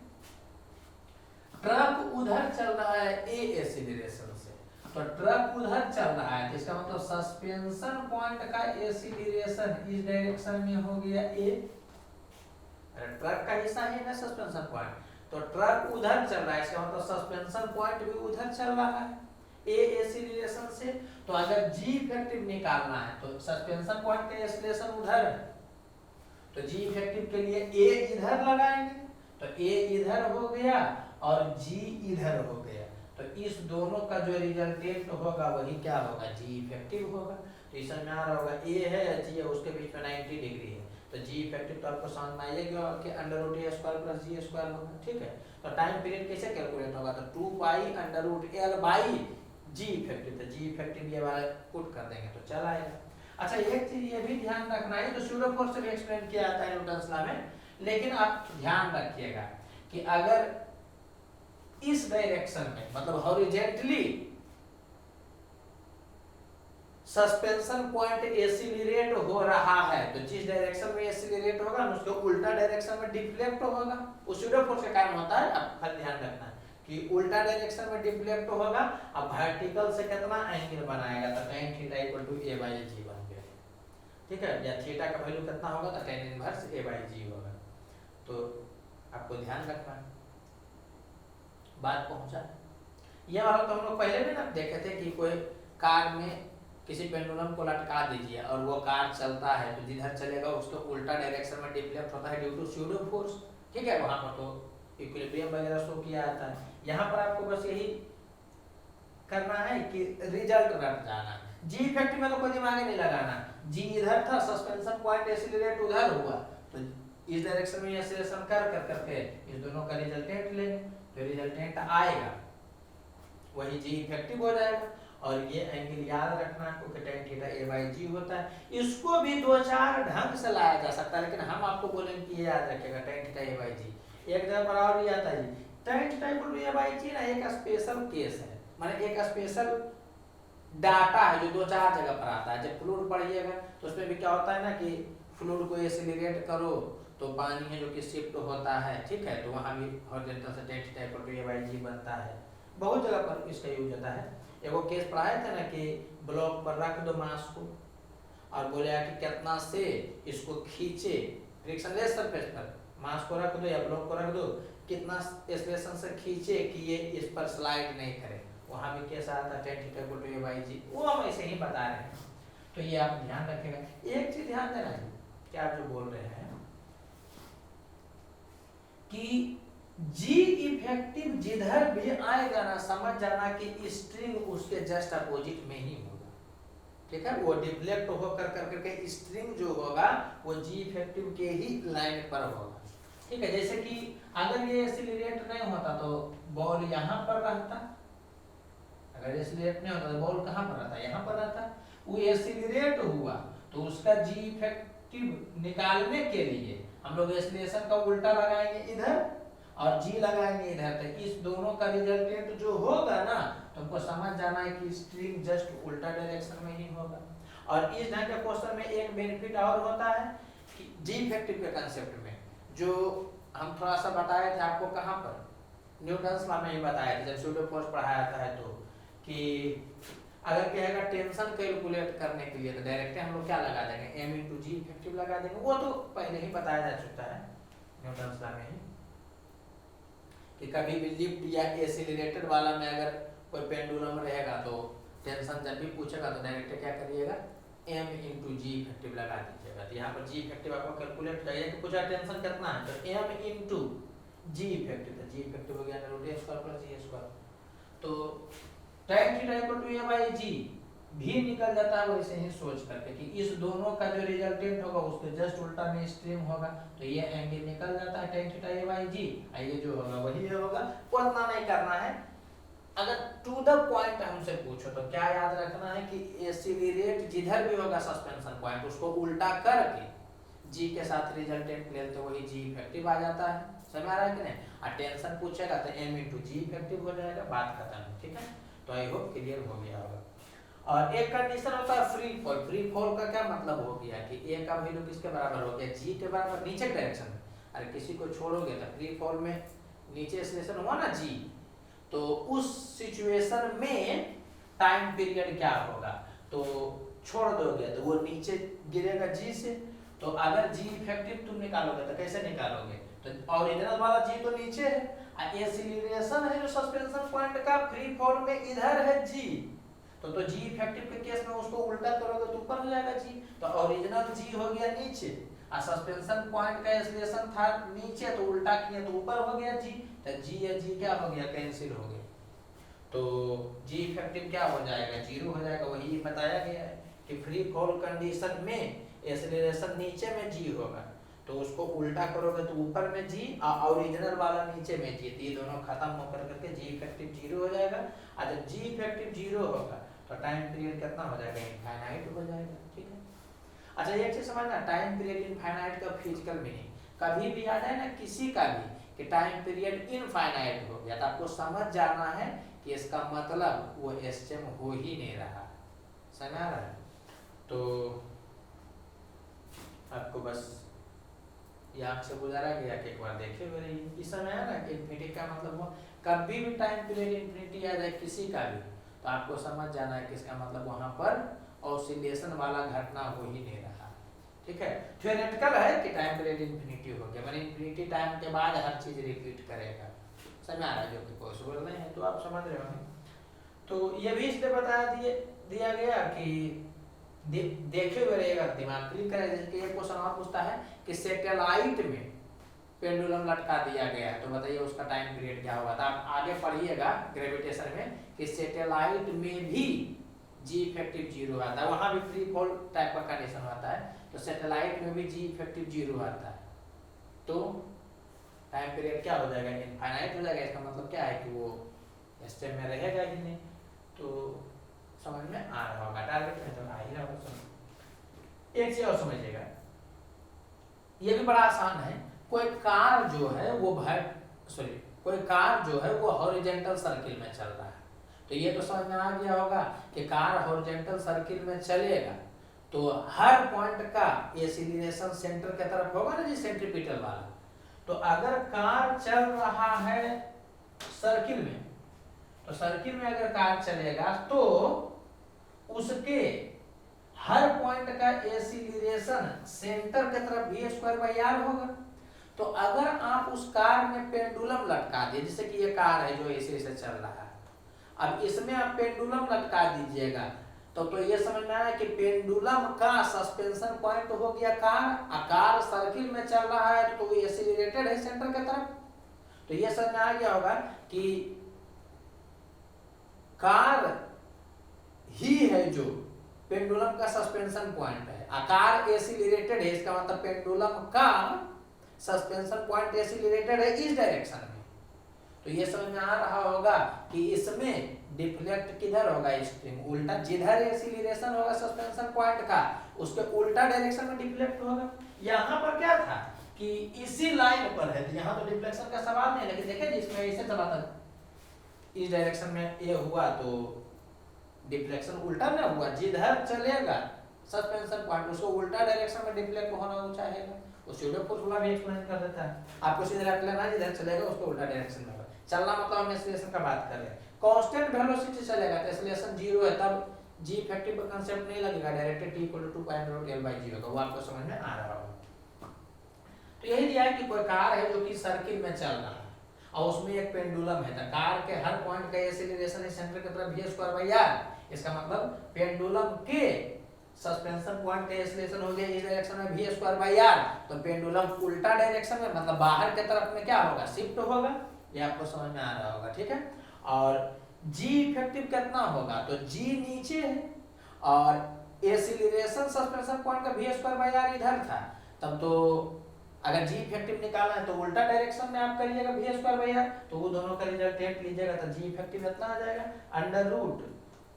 ट्रक उधर चल रहा है ए एक्सीलरेशन से, तो ट्रक उधर चल रहा है तो इसका मतलब सस्पेंशन पॉइंट का एक्सीलरेशन इस डायरेक्शन में हो गया ए, ट्रक का हिस्सा है ना सस्पेंशन पॉइंट, तो ट्रक उधर चल रहा है इसका मतलब सस्पेंशन पॉइंट भी उधर चल रहा है ए एक्सीलरेशन से। तो अगर जी इफेक्टिव निकालना है तो सस्पेंशन पॉइंट का एक्सीलरेशन उधर है, तो जी इफेक्टिव के लिए ए इधर लगाएंगे, तो ए इधर हो गया और जी इधर हो गया, तो इस दोनों का जो रिजल्टेंट होगा वही क्या होगा, जी इफेक्टिव होगा। तो इसमें आ रहा होगा ए है या जी है उसके बीच में 90 डिग्री है, तो जी इफेक्टिव तो आपको समझ में आएगा कि अंडर रूट ए स्क्वायर प्लस जी स्क्वायर होगा, ठीक है। तो टाइम पीरियड कैसे कैलकुलेट होगा, तो 2 pi under root L by ji effective, तो जी इफेक्टिव ये वाला पुट कर देंगे तो चल आएगा। अच्छा एक चीज ये भी ध्यान रखना है, तो सूडो फोर्स से भी एक्सप्लेन किया जाता है न्यूटन्स लॉ में, लेकिन आप ध्यान रखिएगा कि अगर इस डायरेक्शन में मतलब हॉरिजॉन्टली सस्पेंशन पॉइंट एक्सीलरेट हो रहा है, तो जिस डायरेक्शन में एक्सीलरेट होगा उसके उल्टा डायरेक्शन में डिफ्लेक्ट होगा, उस सूडो फोर्स के कारण होता है। अब खाली ध्यान रखना है कि उल्टा डायरेक्शन में डिफ्लेक्ट होगा, अब वर्टिकल से कितना एंगल बनाएगा, तो tan theta equal to a by g बन गया, ठीक है, या थीटा का वैल्यू कितना होगा तो tan inverse a by g होगा। तो आपको ध्यान रखना है, बात पहुंचा। यह वाला तो हम लोग पहले भी ना देखे थे कि कोई कार में किसी पेंडुलम को लटका दीजिए और वो कार चलता है तो जिधर चलेगा उसको उल्टा डायरेक्शन में डिफ्लेक्ट होता है ड्यू टू सूडो फोर्स, ठीक है, वहां पर तो इक्विलिब्रियम वगैरह शो किया जाता है। यहाँ पर आपको बस यही करना है कि रिजल्ट रट जाना, जी इफेक्टिव में तो कोई दिमाग नहीं लगाना, जी इधर था सस्पेंशन पॉइंट एक्सीलरेट उधर हुआ, तो इस डायरेक्शन में एक्सीलरेशन कर करके इस दोनों का रिजल्टेंट लेंगे, तो रिजल्टेंट आएगा वही जी इफेक्टिव हो जाएगा। और ये एंगल याद रखना आपको कि tan theta a by g होता है। इसको भी दो चार ढंग से लाया जा सकता है, लेकिन हम आपको बोलेंगे कि ये याद रखिएगा tan theta a by g। एक जगह पर और भी आता है जी, tan theta equal to a by g ना एक स्पेशल केस है, माने एक स्पेशल डाटा है जो दो चार जगह पर आता है। जब फ्लूइड पढ़िएगा तो उसमें भी क्या होता है ना कि फ्लूइड को एक्सीलरेट करो तो पानी है जो कि शिफ्ट होता है, ठीक है, तो वहां भी हॉरिजॉन्टल से tan theta equal to a by g बनता है। बहुत जगह पर इसका यूज होता है। एगो केस पढ़ाया था ना कि ब्लॉक पर रख दो मास को और बोले कि कितना से इसको खींचे फ्रिक्शनलेस सरफेस पर मास को रख दो या ब्लॉक को रख दो, कितना एक्सेलरेशन से खींचे कि ये इस पर स्लाइड नहीं करे, वहां भी कैसा आता है tan theta equal to a by g, वो हम ऐसे ही बता रहे हैं। तो ये आप ध्यान रखेगा। एक चीज ध्यान देना है कि आप जो बोल रहे हैं कि जी इफेक्टिव जिधर भी आएगा ना, समझ जाना कि स्ट्रिंग उसके जस्ट अपोजिट में ही होगा, ठीक है। वो डिफ्लेक्ट होकर करके स्ट्रिंग जो होगा वो जी इफेक्टिव के ही लाइन पर होगा, ठीक है। जैसे कि अगर ये एक्सीलरेट नहीं होता तो बॉल यहाँ पर रहता, अगर एक्सीलरेट नहीं होता तो बॉल कहाँ पर रहता, यहाँ पर रहता। वो एक्सीलरेट हुआ तो उसका जी इफेक्टिव निकालने के लिए हम लोग एक्सीलरेशन का उल्टा लगाएंगे इधर और जी लगाएंगे इधर, तो इस दोनों का रिजल्टेंट जो होगा ना, तुमको समझ जाना है कि स्ट्रिंग जस्ट उल्टा डायरेक्शन में ही होगा। और इस ढंग के क्वेश्चन में एक बेनिफिट और होता है कि जी इफेक्टिव के कंसेप्ट में जो हम थोड़ा सा बताए थे आपको, कहाँ पर न्यूटन्स लॉ में ही बताया था जब सूडो फोर्स पढ़ाया था, है तो कि अगर कहेगा टेंशन कैलकुलेट करने के लिए तो डायरेक्ट हम लोग क्या लगा देंगे, m इंटू जी इफेक्टिव लगा देंगे। वो तो पहले ही बताया जा चुका है न्यूटन्स लॉ में ही कि कभी भी लिफ्ट या एक्सीलरेटेड वाला में अगर कोई पेंडुलम रहेगा तो टेंशन जब भी पूछेगा तो डायरेक्ट क्या करिएगा, m इंटू जी इफेक्टिव लगा दीजिएगा। तो यहाँ पर जी इफेक्टिव आपको कैलकुलेट हो जाएगा कि पूछा टेंशन कितना है, तो m इंटू जी इफेक्टिव, तो जी इफेक्टिव हो गया root a square plus g square. तो tan theta equal to a by g भी निकल जाता है वैसे ही सोच करके कि इस दोनों का जो रिजल्टेंट होगा उसके जस्ट उल्टा में स्ट्रिंग होगा, तो ये एंगल निकल जाता है tan थीटा a बाई जी, ये जो होगा वही होगा। उतना नहीं करना है, अगर टू द पॉइंट हमसे पूछो तो क्या याद रखना है कि एक्सीलरेट जिधर भी होगा सस्पेंशन पॉइंट उसको उल्टा करके जी के साथ रिजल्टेंट ले तो वही जी इफेक्टिव आ जाता है, समझ आ रहा है कि नहीं। और टेंशन पूछेगा तो m इंटू जी इफेक्टिव हो जाएगा, बात खत्म, ठीक है। तो आई होप क्लियर हो गया होगा। और एक कंडीशन होता है फ्री फॉल। फ्री फॉल का क्या मतलब हो गया कि a का वैल्यू किसके बराबर हो गया, g के बराबर नीचे डायरेक्शन में। अरे किसी को छोड़ोगे तो फ्री फॉल में नीचे एक्सेलरेशन हुआ ना g, तो उस सिचुएशन में टाइम पीरियड क्या होगा, तो छोड़ दोगे तो वो नीचे गिरेगा g से। तो अगर g इफेक्टिव तुम निकालोगे तो कैसे निकालोगे, तो ओरिजिनल वाला g तो नीचे है, एक्सीलरेशन है जो सस्पेंशन पॉइंट का फ्री फॉल में इधर है g, तो जी इफेक्टिव के केस में उसको उल्टा करोगे तो ऊपर हो जाएगा जी। तो ओरिजिनल जी हो गया नीचे और सस्पेंशन पॉइंट का एक्सेलरेशन था नीचे, तो उल्टा किया तो ऊपर हो गया जी, तो जी या जी क्या हो गया, कैंसिल हो गया। तो जी इफेक्टिव क्या हो जाएगा, जीरो हो जाएगा। वही बताया गया है कि फ्री फॉल कंडीशन में एक्सेलरेशन नीचे में जी होगा, तो उसको उल्टा करोगे तो ऊपर में जी और ओरिजिनल वाला नीचे में जी, तो ये दोनों खत्म होकर करके जी इफेक्टिव जीरो हो जाएगा। और जब जी इफेक्टिव जीरो होगा तो टाइम पीरियड कितना हो जाएगा, इनफाइनाइट हो जाएगा, ठीक है। अच्छा एक चीज समझना, टाइम पीरियड इनफाइनाइट का फिजिकल मीनिंग कभी भी याद है ना किसी का भी कि टाइम पीरियड इनफाइनाइट हो गया तो आपको समझ जाना है कि इसका मतलब वो एसएम हो ही नहीं रहा, समझ आ रहा है। तो आपको बस यहाँ से गुजारा गया कि एक बार देखे हुए रहिए। इस समय है ना कि इन्फिनिटी का मतलब वो कभी भी टाइम पीरियड इन्फिनिटी आ जाए किसी का भी तो आपको समझ जाना है कि इसका मतलब वहां पर ऑसिलेशन वाला घटना हो ही नहीं रहा, ठीक है। थ्योरेटिकल है कि टाइम पीरियड इन्फिनिटी हो गया, माने इन्फिनिटी टाइम के बाद हर चीज रिपीट करेगा, समझ आ रहा है, जो कि पॉसिबल नहीं है, तो आप समझ रहे होंगे। तो ये भी इसलिए बताया दिया गया कि देखे हुए रहेगा, दिमाग क्लिक करें। जैसे कि एक क्वेश्चन और पूछता है कि सैटेलाइट में पेंडुलम लटका दिया गया है तो बताइए उसका टाइम पीरियड क्या होगा। तो आप आगे पढ़िएगा ग्रेविटेशन में कि सैटेलाइट में भी जी इफेक्टिव जीरो आता है, वहां भी फ्री फॉल टाइप का कंडीशन आता है, तो सैटेलाइट में भी जी इफेक्टिव जीरो आता है, तो टाइम पीरियड क्या हो जाएगा, इनफाइनाइट हो जाएगा। इसका मतलब क्या है कि वो स्टेप में रहेगा ही नहीं। तो समझ में आ रहा होगा, टारगेट में तो आ ही रहा होगा। एक चीज और समझिएगा, ये भी बड़ा आसान है। कोई कार जो है वो हॉरिजॉन्टल सर्किल में चल रहा है, तो ये तो समझ में आ गया होगा कि कार हॉरिजॉन्टल सर्किल में चलेगा तो हर पॉइंट का एक्सीलरेशन सेंटर की तरफ होगा ना जी, सेंट्रीपिटल वाला। तो अगर कार चल रहा है सर्किल में, तो सर्किल में अगर कार चलेगा तो उसके हर पॉइंट का एक्सीलरेशन सेंटर की तरफ v²r होगा। तो अगर आप उस कार में पेंडुलम लटका दिए, जैसे कि ये कार है जो ऐसे ऐसे चल रहा है, अब इसमें आप पेंडुलम लटका दीजिएगा तो ये समझ में आया कि पेंडुलम का सस्पेंशन पॉइंट हो गया कार, कार सर्किल में चल रहा है तो वो एक्सीलरेटेड है सेंटर की तरफ। तो ये समझ में आ गया होगा कि कार ही है जो पेंडुलम का सस्पेंशन पॉइंट है, आकार एक्सीलरेटेड है, इसका मतलब पेंडुलम का सस्पेंशन पॉइंट एक्सीलरेटेड है इस डायरेक्शन में। तो ये समझ में आ रहा होगा कि इसमें डिफ्लेक्ट किधर होगा, स्प्रिंग उल्टा, जिधर एक्सीलरेशन होगा सस्पेंशन पॉइंट का उसके उल्टा डायरेक्शन में डिफ्लेक्ट होगा। यहाँ पर क्या था कि इसी लाइन पर है तो यहाँ तो डिफ्लेक्शन का सवाल नहीं, लेकिन देखिए जिसमें ऐसे चला था इस डायरेक्शन में ये हुआ तो डिफ्लेक्शन उल्टा ना हुआ, जिधर चलेगा सस्पेंशन पॉइंट उसको उल्टा डायरेक्शन में डिफ्लेक्ट होना चाहेगा। उस सीधे फॉर्मूला भी एक्सप्लेन कर देता है आपको, सीधे रख लेना जिधर चलेगा उसको उल्टा डायरेक्शन में चलना, मतलब हम एक्सीलरेशन का बात कर रहे हैं। कांस्टेंट वेलोसिटी चलेगा तो एक्सीलरेशन 0 है, तब जी इफेक्टिव का कांसेप्ट नहीं लगेगा, डायरेक्ट t = 2π/L/0 का, वो आपको समझ में आ रहा होगा। तो यही दिया है कि कोई कार है जो कि सर्किल में चल रहा है और उसमें एक पेंडुलम है, तो कार के हर पॉइंट का एक्सीलरेशन सेंटर की तरफ v²r, इसका मतलब पेंडुलम के सस्पेंशन पॉइंट का एक्सीलरेशन हो गया इस डायरेक्शन में v²r, तो पेंडुलम उल्टा डायरेक्शन में मतलब बाहर की तरफ में क्या होगा, शिफ्ट होगा, ये आपको समझ में आ रहा होगा, ठीक है। और g इफेक्टिव कितना होगा, तो g नीचे है और एक्सीलरेशन सस्पेंशन पॉइंट का v²r इधर था, तब तो अगर g इफेक्टिव निकालना है तो उल्टा डायरेक्शन में आप करिएगा v²r, तो वो दोनों का रिजल्टेंट लीजिएगा तो g इफेक्टिव इतना आ जाएगा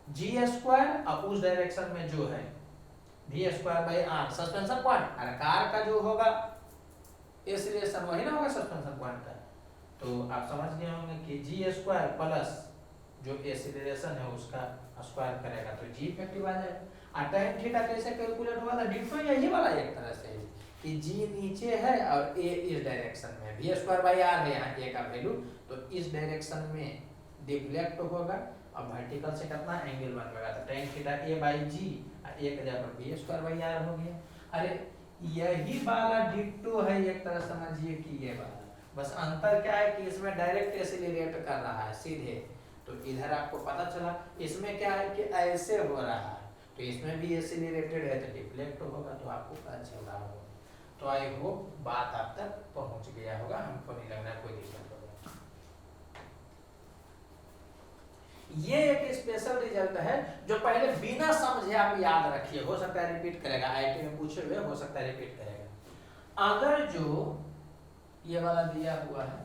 √g² और उस डायरेक्शन में जो है v²r सस्पेंशन पॉइंट, अगर कार का जो होगा एक्सीलरेशन वही ना होगा सस्पेंशन पॉइंट का, तो आप समझ गए होंगे कि g² प्लस जो एक्सीलरेशन है उसका स्क्वायर करेगा तो g इफेक्टिव आ जाएगा। और tan थीटा कैसे कैलकुलेट हुआ था, डिफो यही वाला एक तरह से है कि g नीचे है और a इस डायरेक्शन में, v²r है यहाँ a का वैल्यू, तो इस डायरेक्शन में डिफ्लेक्ट होगा और वर्टिकल से कितना एंगल बनेगा, तो tan थीटा a/g और a का जगह v²r हो गया। अरे यही वाला डिट्टो है, एक तरह समझिए कि ये वाला, बस अंतर क्या है कि इसमें डायरेक्ट एक्सीलरेट कर रहा है सीधे, तो इधर आपको पता चला, इसमें क्या है कि ऐसे हो रहा है, तो इसमें भी एक्सीलरेटेड है तो डिफ्लेक्ट होगा, तो आपको पता चल रहा होगा। तो आई होप बात आप तक पहुंच गया होगा, हमको नहीं लग रहा कोई दिक्कत होगा। ये एक स्पेशल रिजल्ट है जो पहले बिना समझे आप याद रखिए, हो सकता है रिपीट करेगा, आईटी में पूछे हुए हो सकता है रिपीट करेगा। अगर जो ये वाला दिया हुआ है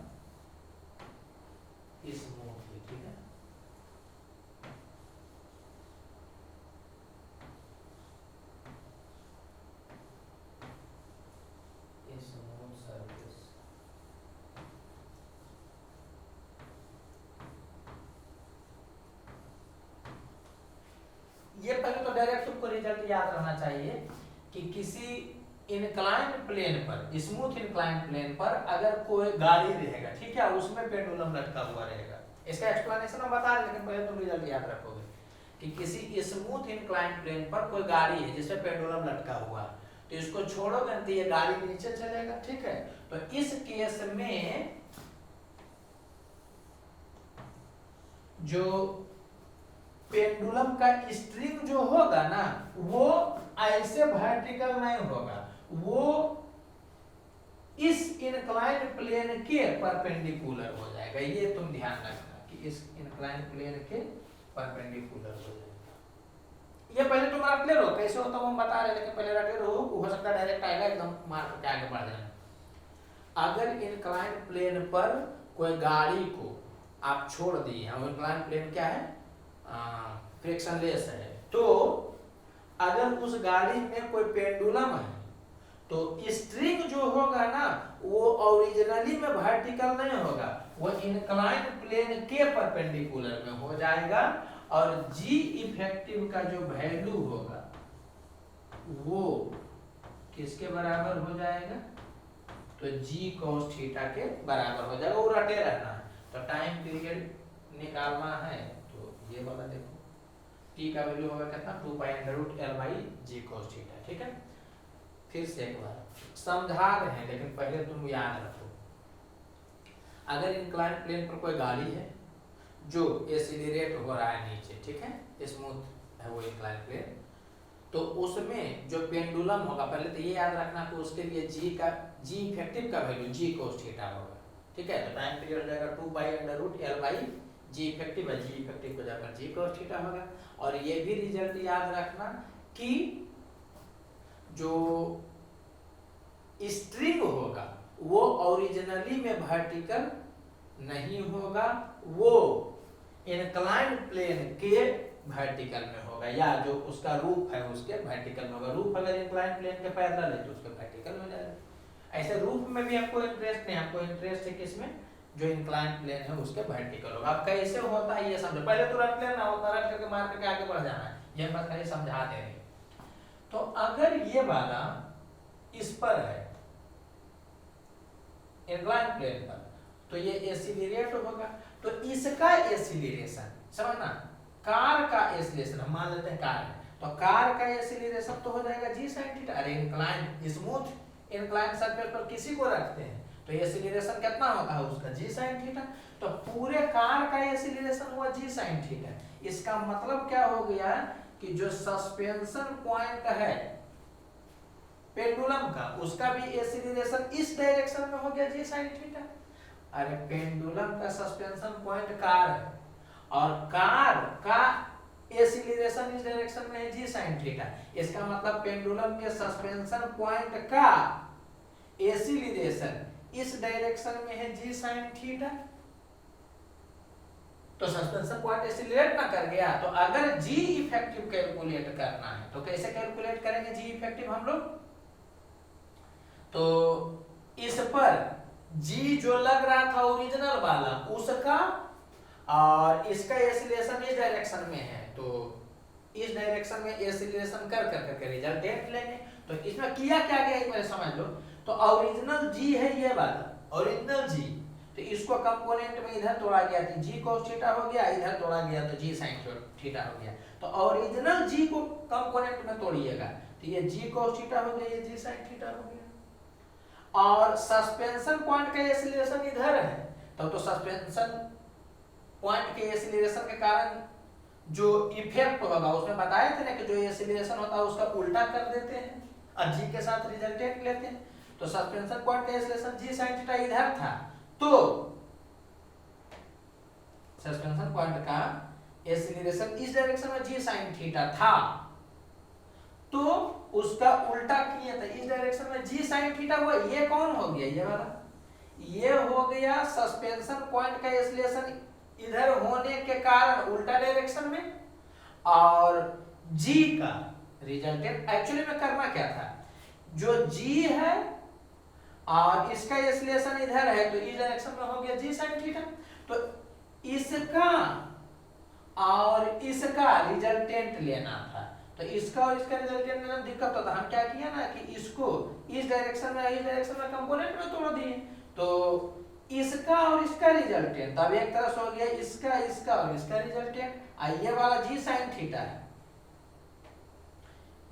इस मोड में, ठीक है, इस मोड सर्विस ये पहले तो डायरेक्ट तुमको रिजल्ट याद रहना चाहिए कि किसी इनक्लाइंड प्लेन पर, स्मूथ इनक्लाइंड प्लेन पर अगर कोई गाड़ी रहेगा, ठीक है, उसमें पेंडुलम लटका हुआ रहेगा, इसका एक्सप्लेनेशन हम बता रहे, लेकिन पहले तुम रिजल्ट याद रखोगे कि किसी स्मूथ इनक्लाइंड प्लेन पर कोई गाड़ी है जिसमें पेंडुलम लटका हुआ, तो इसको छोड़ोगे तो ये गाड़ी नीचे चलेगा, ठीक है। तो इस केस में जो पेंडुलम का स्ट्रिंग जो होगा ना वो ऐसे वर्टिकल नहीं होगा, वो इस इनक्लाइंड प्लेन के परपेंडिकुलर हो जाएगा, ये तुम ध्यान रखना कि इस इनक्लाइंड प्लेन के परपेंडिकुलर हो जाएगा। ये पहले तुम रट ले लो, कैसे होता है हम बता रहे, लेकिन पहले रटे रहो, हो सकता है डायरेक्ट आएगा एकदम मार के आगे बढ़ जाना। अगर इनक्लाइंड प्लेन पर कोई गाड़ी को आप छोड़ दिए, और इनक्लाइंड प्लेन क्या है, फ्रिक्शनलेस है, तो अगर उस गाड़ी में कोई पेंडुलम है तो स्ट्रिंग जो होगा ना वो ओरिजिनली में वर्टिकल नहीं होगा, वो इनक्लाइंड प्लेन के परपेंडिकुलर में हो जाएगा, और जी इफेक्टिव का जो वैल्यू होगा वो किसके बराबर हो जाएगा, तो जी cos थीटा के बराबर हो जाएगा, वो रटे रहना है। तो टाइम पीरियड निकालना है तो ये वाला देखो टी का वैल्यू होगा कितना 2 pi under root L by G cos theta. ठीक है, फिर से एक बार समझा रहे हैं, लेकिन पहले तुम याद रखो, अगर इंक्लाइन प्लेन पर कोई गाड़ी है जो एसिलेरेट हो रहा है नीचे, ठीक है, स्मूथ है वो इंक्लाइन प्लेन, तो उसमें जो पेंडुलम होगा, पहले तो ये याद रखना कि उसके लिए जी इफेक्टिव का वैल्यू जी कोस थीटा होगा। ठीक है, तो टाइम पीरियड हो जाएगा 2 pi under root L by ji effective है, जी इफेक्टिव को जाकर जी कोस थीटा होगा। और ये भी रिजल्ट याद रखना कि जो स्ट्रिंग होगा वो ओरिजिनली में वर्टिकल नहीं होगा, वो इंक्लाइंड प्लेन के वर्टिकल में होगा, या जो उसका रूप है उसके वर्टिकल में होगा। रूप अगर इंक्लाइंड प्लेन के पैरेलल है तो उसके वर्टिकल हो जाएगा। ऐसे रूप में भी हमको इंटरेस्ट नहीं, हमको इंटरेस्ट है किसमें, जो इंक्लाइंड प्लेन है उसके वर्टिकल होगा। अब कैसे होता है ये समझो, पहले तो रट लेना, होता रट करके मार करके आगे बढ़ जाना है, ये बात खाली समझा दे रही। तो अगर ये वाला इस पर है इंक्लाइंड प्लेन पर, तो ये एसिलेरेट होगा, तो इसका एसिलेरेशन समझना, कार का एसिलेरेशन हम मान लेते हैं कार है, तो कार का एसिलेरेशन तो हो जाएगा जी साइन थीटा। अरे इंक्लाइन स्मूथ इंक्लाइन सरफेस पर किसी को रखते हैं तो एसिलेरेशन कितना होगा उसका जी साइन थीटा, तो पूरे कार का एसिलेरेशन हुआ जी साइन थीटा। इसका मतलब क्या हो गया कि जो सस्पेंशन पॉइंट है पेंडुलम का, उसका भी एसिलेरेशन इस डायरेक्शन में हो गया जी साइन थीटा। अरे पेंडुलम का सस्पेंशन पॉइंट कार है और कार का एसिलेरेशन इस डायरेक्शन में है जी साइन थीटा, इसका मतलब पेंडुलम के सस्पेंशन पॉइंट का एसिलेरेशन इस डायरेक्शन में है जी साइन थीटा। तो सस्पेंशन पॉइंट एसिलेरेट ना कर गया, तो अगर जी इफेक्टिव कैलकुलेट करना है तो कैसे कैलकुलेट करेंगे जी इफेक्टिव हम लोग, तो इस पर जी जो लग रहा था ओरिजिनल वाला उसका और इसका एसिलेशन इस डायरेक्शन में है, तो इस डायरेक्शन में एसिलेशन कर करके रिजल्टेंट लेंगे। तो इसमें किया क्या गया एक बार समझ लो, तो ओरिजिनल जी है ये वाला ओरिजिनल जी, तो इसको कंपोनेंट में इधर तोड़ा गया तो जी कोस थीटा हो गया, इधर तोड़ा गया तो जी साइन थीटा हो गया। तो ओरिजिनल जी को कंपोनेंट में तोड़िएगा तो ये जी कोस थीटा हो गया, ये जी साइन थीटा हो गया। और सस्पेंशन पॉइंट का एसिलेरेशन इधर है, तो सस्पेंशन पॉइंट के एसिलेरेशन के कारण जो इफेक्ट होगा उसमें बताए थे ना कि जो एसिलेरेशन होता है उसका उल्टा कर देते हैं और जी के साथ रिजल्टेंट लेते हैं। तो सस्पेंशन पॉइंट का एसिलेरेशन जी साइन थीटा इधर था, तो सस्पेंशन पॉइंट का एसिलेरेशन इस डायरेक्शन में जी साइन थीटा था, तो उसका उल्टा किया था इस डायरेक्शन में जी साइन थीटा हुआ। ये कौन हो गया, ये वाला, ये हो गया सस्पेंशन पॉइंट का एसिलेरेशन इधर होने के कारण उल्टा डायरेक्शन में, और जी का रिजल्टेंट एक्चुअली में करना क्या था, जो जी है और इसका एसिलेरेशन इधर है तो इस डायरेक्शन में हो गया जी साइन थीटा, तो इसका और इसका रिजल्टेंट लेना था। तो इसका और इसका रिजल्टेंट लेना दिक्कत होता, हम क्या किया ना कि इसको इस डायरेक्शन में कंपोनेंट में तोड़ दिए, तो इसका और इसका रिजल्टेंट अब एक तरह से हो गया इसका और इसका रिजल्टेंट। ये वाला जी साइन थीटा है,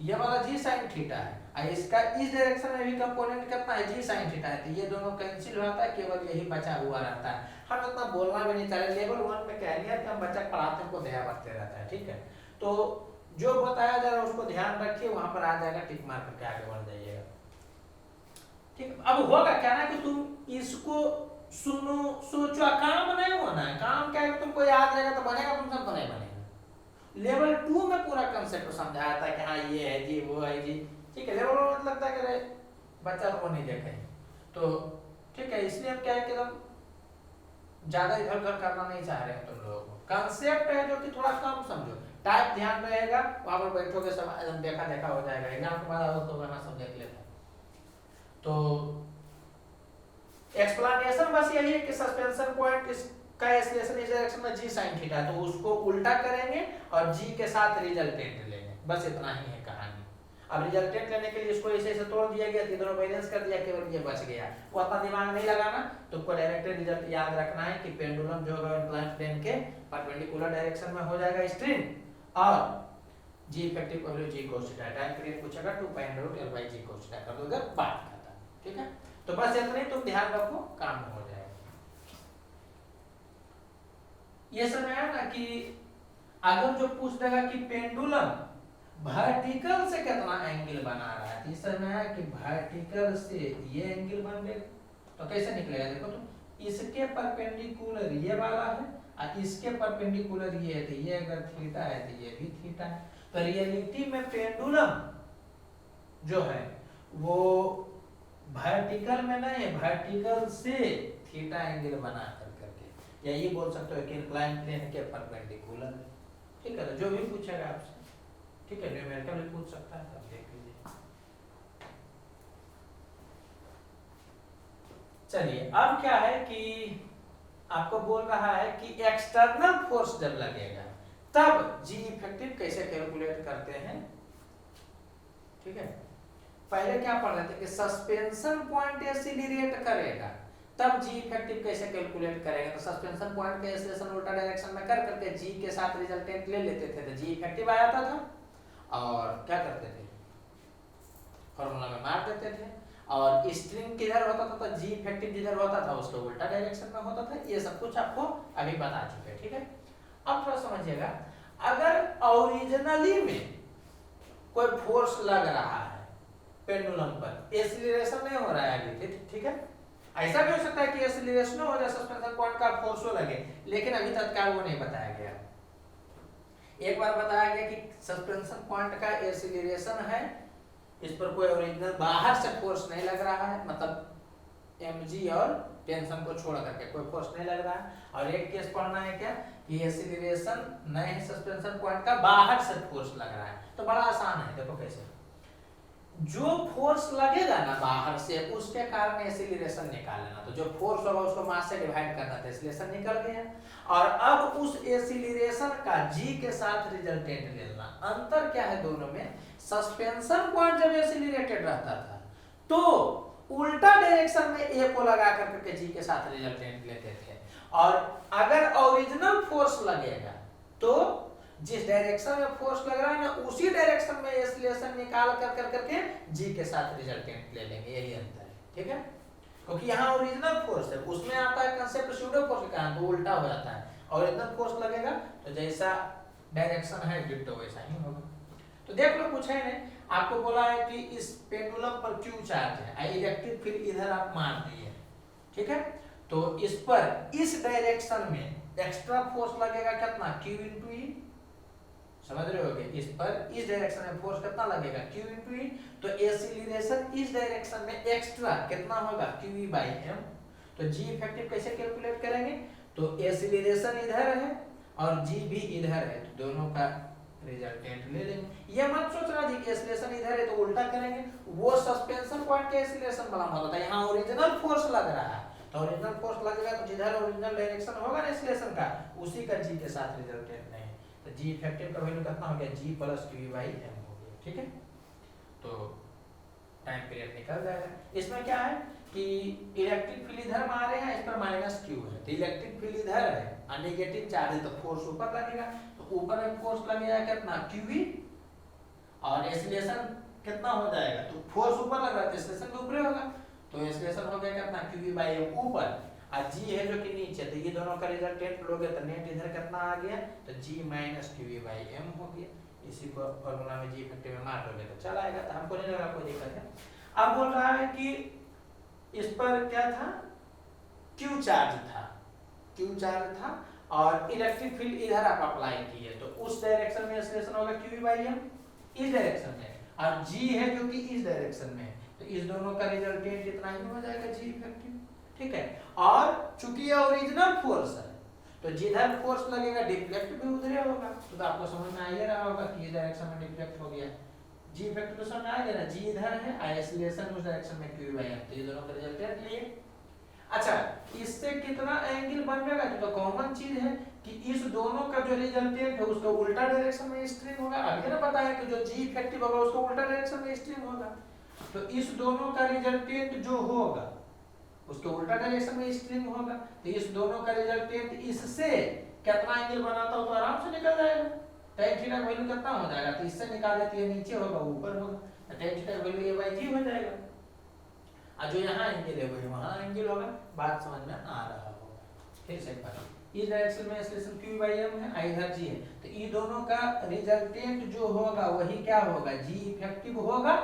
ये वाला जी साइन थीटा है, और इसका इस डायरेक्शन में भी कंपोनेंट कितना है जी साइन थीटा है, तो ये दोनों कैंसिल हो जाता है, केवल यही बचा हुआ रहता है। हम इतना बोलना भी नहीं चाहिए, लेवल 1 में कह लिया कि हम बच्चा पढ़ाते हैं को ध्यान रखते रहता है। ठीक है, तो जो बताया जा रहा है उसको ध्यान रखिए, वहां पर आ जाएगा, टिक मार करके आगे बढ़ जाइएगा। ठीक, अब होगा क्या ना कि तुम इसको सुनो सोचो, काम नहीं होना है, काम क्या है तुमको याद रहेगा तो बनेगा, तुम सबको नहीं बनेगा। लेवल 2 में पूरा कंसेप्ट समझाया था कि हाँ ये है जी वो है जी, ठीक है। लेवल 1 में लगता है कि बच्चा को नहीं देखे, तो ठीक है, इसलिए हम क्या है कि हम ज्यादा इधर उधर करना नहीं चाह रहे हैं तुम लोगों को। कंसेप्ट है जो कि थोड़ा कम समझो, टाइप ध्यान रहेगा, वहां पर बैठोगे सब देखा देखा हो जाएगा, एग्जाम के बाद आओ तो वहां सब देख लेते। तो एक्सप्लेनेशन बस यही है कि सस्पेंशन पॉइंट का एसिलेरेशन इस डायरेक्शन में जी साइन थीटा, तो उसको उल्टा करेंगे और जी के साथ रिजल्टेंट लेंगे, बस इतना ही है कहानी। अब रिजल्टेंट लेने के लिए इसको ऐसे ऐसे तोड़ दिया गया, दोनों बैलेंस कर दिया, केवल ये बच गया, वो अपना दिमाग नहीं लगाना, तुमको डायरेक्ट रिजल्ट याद रखना है कि पेंडुलम जो है इंक्लाइंड प्लेन के परपेंडिकुलर डायरेक्शन में हो जाएगा स्ट्रिंग, और जी इफेक्टिव का वैल्यू जी cos थीटा, टाइम पीरियड पूछेगा 2 पाई जी cos थीटा कर दोगे बात खत्म। ठीक है, तो बस इतना ही तुम ध्यान रखो, काम हो जाएगा। ये समय है ना कि अगर जो पूछ देगा कि पेंडुलम वर्टिकल से कितना एंगल बना रहा है, इस समय है कि वर्टिकल से ये एंगल बन गया, तो कैसे निकलेगा देखो तुम, इसके परपेंडिकुलर ये वाला है और इसके परपेंडिकुलर ये है, तो ये अगर थीटा है तो ये भी थीटा है। तो रियलिटी में पेंडुलम जो है वो वर्टिकल में नहीं है, वर्टिकल से थीटा एंगल बना करके, या ये बोल सकते हो कि इंक्लाइन प्लेन के परपेंडिकुलर है। ठीक है, तो जो भी पूछेगा आपसे, ठीक है, न्यूमेरिकल भी पूछ सकता है, तब देख लीजिए। चलिए अब क्या है कि आपको बोल रहा है कि एक्सटर्नल फोर्स जब लगेगा तब जी इफेक्टिव कैसे कैलकुलेट करते हैं। ठीक है, पहले क्या पढ़ रहे थे कि सस्पेंशन पॉइंट एक्सीलरेट करेगा तब जी इफेक्टिव कैसे कैलकुलेट करेगा। तो सस्पेंशन पॉइंट का एक्सीलरेशन उल्टा डायरेक्शन में कर करके जी के साथ रिजल्टेंट ले लेते थे, तो जी इफेक्टिव आ जाता था और क्या करते थे, फॉर्मूला में मार देते थे, और स्ट्रिंग किधर होता था तो जी इफेक्टिव जिधर होता था उसका उल्टा डायरेक्शन में होता था। ये सब कुछ आपको अभी बता चुके हैं। ठीक है, अब थोड़ा समझिएगा, अगर ओरिजिनली में कोई फोर्स लग रहा है पेंडुलम पर, एक्सीलरेशन नहीं हो रहा है अभी, ठीक है, ऐसा भी हो सकता है कि एक्सीलरेशन हो जाए, सस्पेंशन पॉइंट का फोर्स हो लगे, लेकिन अभी तत्काल वो नहीं बताया गया। एक बार बताया गया कि सस्पेंशन पॉइंट का एक्सीलरेशन है, इस पर कोई ओरिजिनल बाहर से फोर्स नहीं लग रहा है, मतलब mg और टेंशन को छोड़ करके कोई फोर्स नहीं लग रहा है। और एक केस पढ़ना है क्या कि एक्सीलरेशन नहीं है, सस्पेंशन पॉइंट का बाहर से फोर्स लग रहा है, तो बड़ा आसान है, देखो कैसे, जो फोर्स लगेगा ना बाहर से उसके कारण एक्सीलरेशन निकाल लेना, तो जो फोर्स होगा उसको मास से डिवाइड करना, तो एक्सीलरेशन निकल गया, और अब उस एक्सीलरेशन का जी के साथ रिजल्टेंट लेना। अंतर क्या है दोनों में, सस्पेंशन पॉइंट जब एक्सीलरेटेड रहता था तो उल्टा डायरेक्शन में ए को लगा करके जी के साथ रिजल्टेंट लेते थे, और अगर ओरिजिनल फोर्स लगेगा तो जिस डायरेक्शन में फोर्स लग रहा है ना उसी डायरेक्शन में एक्सीलरेशन निकाल कर करके जी के साथ रिजल्टेंट ले लेंगे, यही अंतर है। ठीक है, क्योंकि यहाँ ओरिजिनल फोर्स है, उसमें आता है कंसेप्ट स्यूडो फोर्स का, तो उल्टा हो जाता है, ओरिजिनल फोर्स लगेगा तो जैसा डायरेक्शन है डिट्टो वैसा ही होगा। तो देख लो, पूछा है नहीं, आपको बोला है कि इस पेंडुलम पर क्यू चार्ज है, इलेक्ट्रिक फील्ड इधर आप मार दिए, ठीक है, तो इस पर इस डायरेक्शन में एक्स्ट्रा फोर्स लगेगा कितना, क्यू इंटू ई, समझ रहे होगे, इस पर इस डायरेक्शन में फोर्स कितना लगेगा, क्यू इंटू ई, तो एक्सीलरेशन इस डायरेक्शन में एक्स्ट्रा कितना होगा, क्यू ई बाई एम। तो जी इफेक्टिव कैसे कैलकुलेट करेंगे, तो एक्सीलरेशन इधर है और जी भी इधर है, तो दोनों का रिजल्टेंट ले लेंगे। ये मत सोचना जी कि एक्सीलरेशन इधर है तो उल्टा करेंगे, वो सस्पेंशन पॉइंट के एक्सीलरेशन वाला होता है, यहाँ ओरिजिनल फोर्स लग रहा है, तो ओरिजिनल फोर्स लगेगा तो जिधर ओरिजिनल डायरेक्शन होगा ना एक्सीलरेशन का उसी का जी के साथ रिजल्टेंट नहीं, तो जी इफेक्टिव का वैल्यू कितना हो गया, जी प्लस क्यू बाई एम हो गया। ठीक है, तो टाइम पीरियड निकल जाएगा। इसमें क्या है कि इलेक्ट्रिक फील्ड इधर मारे हैं, इस पर माइनस क्यू है, तो इलेक्ट्रिक फील्ड इधर है और नेगेटिव चार्ज है, तो फोर्स ऊपर लगेगा, तो ऊपर में फोर्स लगेगा कितना, क्यू, और एक्सीलरेशन कितना हो जाएगा, तो फोर्स ऊपर लग रहा है तो एक्सीलरेशन भी ऊपर होगा, तो एक्सीलरेशन हो गया कितना, क्यू बाई एम ऊपर, और जी है जो कि नीचे, तो ये दोनों का रिजल्टेंट लोगे तो नेट इधर कितना आ गया, तो जी माइनस क्यू बाई एम हो गया। इसी को फॉर्मूला में जी इफेक्टिव में मार दोगे तो चला आएगा, तो हमको नहीं लगा कोई दिक्कत है। अब बोल रहा है कि इस पर क्या था, क्यू चार्ज था, क्यू चार्ज था और इलेक्ट्रिक फील्ड इधर आप अप्लाई किए, तो उस डायरेक्शन में एक्सीलरेशन होगा क्यू बाई एम इस डायरेक्शन में, और जी है जो कि इस डायरेक्शन में, तो इस दोनों का रिजल्टेंट इतना ही हो जाएगा जी इफेक्टिव। ठीक है, और चूंकि ये ओरिजिनल फोर्स है तो जिधर फोर्स लगेगा डिफ्लेक्ट भी उधर होगा, तो आपको समझ में आ ही रहा होगा कि इस डायरेक्शन में डिफ्लेक्ट हो गया, जी इफेक्टिव तो समझ में आ गया ना, जी इधर है और एक्सीलरेशन उस डायरेक्शन में क्यू बाई एम, तो ये दोनों का रिजल्टेंट लिए। अच्छा, इससे कितना एंगल बन जाएगा, तो कॉमन चीज है कि इस दोनों का जो रिजल्टेंट है उसका उल्टा डायरेक्शन में स्ट्रिंग होगा, अभी ना पता है कि जो जी इफेक्टिव होगा उसका उल्टा डायरेक्शन में स्ट्रिंग होगा, तो इस दोनों का रिजल्टेंट जो होगा उसके उल्टा डायरेक्शन में स्ट्रिंग होगा, तो इस दोनों का रिजल्टेंट इससे कितना एंगल बनाता हो तो आराम से निकल जाएगा, tan थीटा का वैल्यू कितना हो जाएगा, तो इससे निकाले तो ये नीचे होगा ऊपर होगा, तो tan थीटा का वैल्यू a/g हो जाएगा। और जो यहाँ एंगल है वही वहाँ एंगल होगा। बात समझ में आ रहा होगा। फिर से एक बार, इस डायरेक्शन में एक्सेलरेशन q/m है, इधर g है, तो ये दोनों का रिजल्टेंट जो होगा वही क्या होगा, g इफेक्टिव होगा।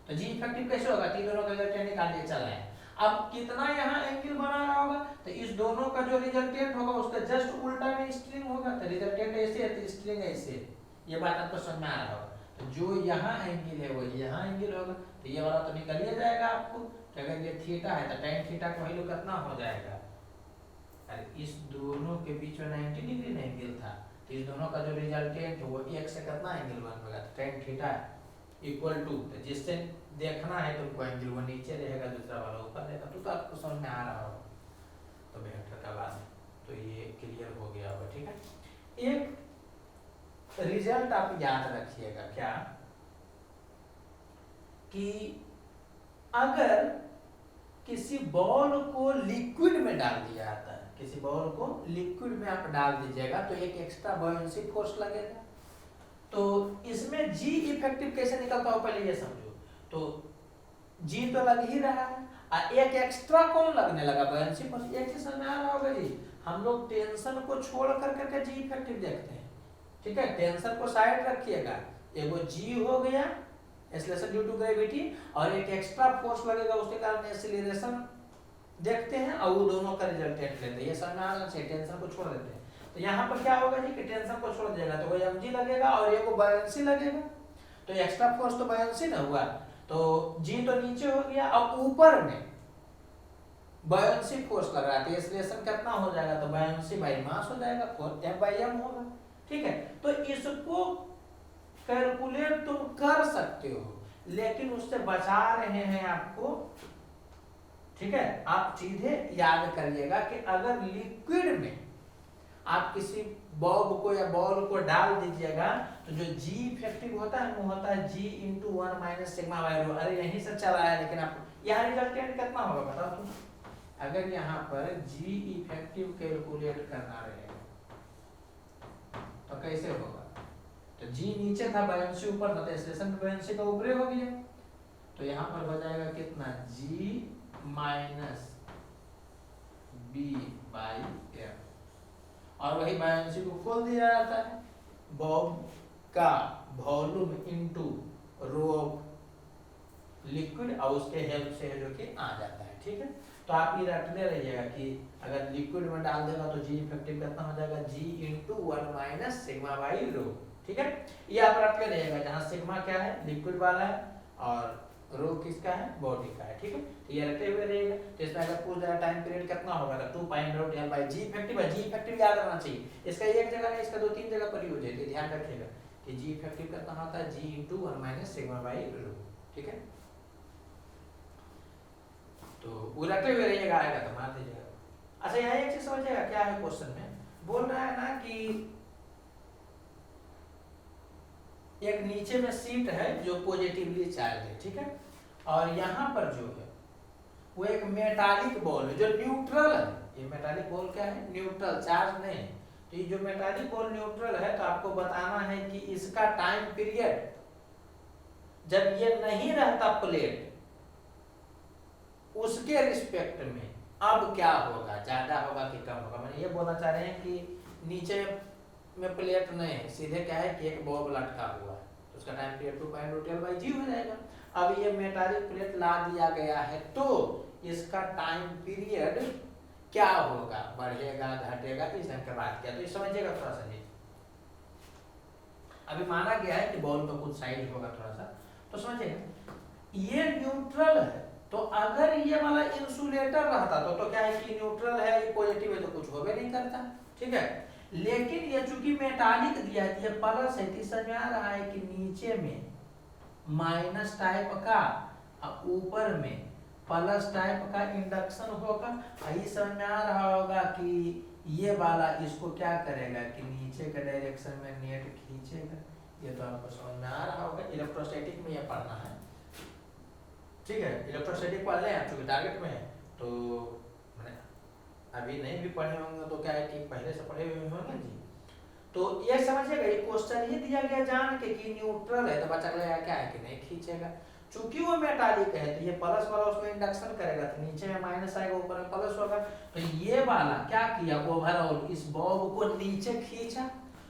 तो g इफेक्टिव कैसे होगा, तीन दोनों का रिजल्टेंट निकालिए चला है। अब कितना यहाँ एंगल बना रहा होगा, तो इस दोनों का जो रिजल्टेंट होगा उसका जस्ट उल्टा में स्ट्रिंग होगा, तो रिजल्टेंट ऐसे है तो स्ट्रिंग ऐसे। ये बात आपको समझ में आ रहा होगा। तो जो यहाँ एंगल है वही यहाँ एंगल होगा, तो ये वाला तो निकल ही जाएगा आपको। तो अगर ये थीटा है तो tan थीटा का वैल्यू कितना हो जाएगा, अरे इस दोनों के बीच में 90 डिग्री एंगल था, तो इस दोनों का जो रिजल्टेंट है वो एक से कितना एंगल बनेगा, तो tan थीटा इक्वल टू, तो जिससे देखना है तुमको एंगल वो नीचे रहेगा, दूसरा वाला ऊपर रहेगा। तो आपको समझ में आ रहा होगा। तो वेक्टर का बात है, तो ये क्लियर हो गया होगा। ठीक है, एक रिजल्ट आप याद रखिएगा क्या, कि अगर किसी बॉल को लिक्विड में डाल दिया जाता है, किसी बॉल को लिक्विड में आप डाल दीजिएगा तो एक एक्स्ट्रा बॉयंसी फोर्स लगेगा। तो इसमें जी इफेक्टिव कैसे निकलता हो पहले ये समझो। तो जी तो लग ही रहा है, और एक एक्स्ट्रा कौन लगने लगा, बॉयंसी फोर्स। एक चीज समझ में आ रहा होगा जी, हम लोग टेंशन को छोड़ कर करके जी इफेक्टिव देखते हैं। ठीक है, टेंशन को साइड रखिएगा, एगो जी हो गया एक्सेलरेशन ड्यू टू ग्रेविटी, और एक एक्स्ट्रा फोर्स लगेगा उसके कारण एक्सीलरेशन देखते हैं, और वो दोनों का रिजल्टेंट लेते हैं। ये समझ में आना चाहिए, टेंशन को छोड़ देते हैं। तो यहाँ पर क्या होगा जी कि टेंशन को छोड़ देगा तो वो mg लगेगा और ये को बायंसी लगेगा, तो एक्स्ट्रा फोर्स तो बायंसी ना हुआ, तो जी तो नीचे हो गया, और ऊपर में बायंसी फोर्स लग रहा है, एक्सीलरेशन कितना हो जाएगा, तो बायंसी बाई मास हो जाएगा, F/m होगा। ठीक है, तो इसको कैलकुलेट तुम कर सकते हो, लेकिन उससे बचा रहे हैं आपको। ठीक है, आप सीधे याद करिएगा कि अगर लिक्विड में आप किसी बॉब को या बॉल को डाल दीजिएगा तो जो जी इफेक्टिव होता है वो होता है g into 1 minus sigma by रो। अरे यहीं से चला है, लेकिन आप यहाँ रिजल्टेंट कितना होगा बताओ तुम। अगर यहाँ पर g इफेक्टिव कैलकुलेट करना रहेगा तो कैसे होगा, तो g नीचे था, बायंसी ऊपर था, तो एक्सेलरेशन बायंसी का ऊपर हो गया, तो यहाँ पर हो जाएगा कितना, g minus b by m, और वही बायंसी को खोल दिया जाता है, बॉब का volume into rho of liquid, और उसके हेल्प से जो कि आ जाता है। ठीक है, तो आप ये रखते रहिएगा कि अगर लिक्विड में डाल देगा तो जी इफेक्टिव कितना हो जाएगा, g into 1 minus sigma by rho. ठीक है, ये आप रखते रहिएगा, जहाँ सिग्मा क्या है लिक्विड वाला है और रो किसका है, बॉडी का है। ठीक है, तो ये रखते हुए रहेगा। तो इसमें अगर पूछ जाए टाइम पीरियड कितना होगा, तो 2 pi root L by ji effective है। जी इफेक्टिव याद रखना चाहिए, इसका एक जगह नहीं, इसका 2-3 जगह पर यूज है, तो ध्यान रखिएगा कि जी इफेक्टिव कितना होता है, g into 1 minus sigma by rho. ठीक है, तो वो रखते हुए रहिएगा, आएगा तो मार दीजिएगा। अच्छा, यहाँ एक चीज समझिएगा, क्या है क्वेश्चन में बोल रहा है ना कि एक नीचे में सीट है जो पॉजिटिवली चार्ज है। ठीक है, और यहाँ पर जो है वो एक मेटालिक बॉल है जो न्यूट्रल है। ये मेटालिक बॉल क्या है, न्यूट्रल, चार्ज नहीं है। तो ये जो मेटालिक बॉल न्यूट्रल है, तो आपको बताना है कि इसका टाइम पीरियड जब ये नहीं रहता प्लेट उसके रिस्पेक्ट में अब क्या होगा, ज्यादा होगा कि कम होगा। मैंने ये बोलना चाह रहे हैं कि नीचे में प्लेट नहीं है, सीधे क्या है कि एक बॉब लटका हुआ है, तो उसका टाइम पीरियड 2.2L/g हो जाएगा। अब ये मेटालिक प्लेट ला दिया गया है तो इसका टाइम पीरियड क्या होगा, बढ़ेगा घटेगा, इस ढंग की बात किया। तो ये समझिएगा थोड़ा सा जी। अभी माना गया है कि बॉल का कुछ साइज होगा थोड़ा सा, तो समझिएगा ये न्यूट्रल है, तो अगर ये वाला इंसुलेटर रहता तो क्या है कि न्यूट्रल है, ये पॉजिटिव है, तो कुछ हो भी नहीं करता। ठीक है, लेकिन ये चूंकि मेटालिक दिया है, ये प्लस है, तो समझ में आ रहा है कि नीचे में माइनस टाइप का ऊपर में प्लस टाइप का इंडक्शन होगा। ये समझ में आ रहा होगा कि ये वाला इसको क्या करेगा कि नीचे के डायरेक्शन में नेट खींचेगा। ये तो आपको समझ में आ रहा होगा, इलेक्ट्रोस्टैटिक में ये पढ़ना है। ठीक है, इलेक्ट्रोस्टैटिक पढ़ लें आप, चूंकि टारगेट में है, तो मैंने अभी नहीं भी पढ़े होंगे तो क्या है कि पहले से पढ़े हुए होंगे जी। तो ये समझिएगा, ये क्वेश्चन ही दिया गया जान के कि न्यूट्रल है, तो बच्चा लगेगा क्या है कि नहीं खींचेगा। चूंकि वो मेटालिक है तो ये प्लस वाला उसमें इंडक्शन करेगा, तो नीचे में माइनस आएगा, ऊपर में प्लस होगा। तो ये वाला क्या किया, ओवरऑल इस बॉब को नीचे खींचा,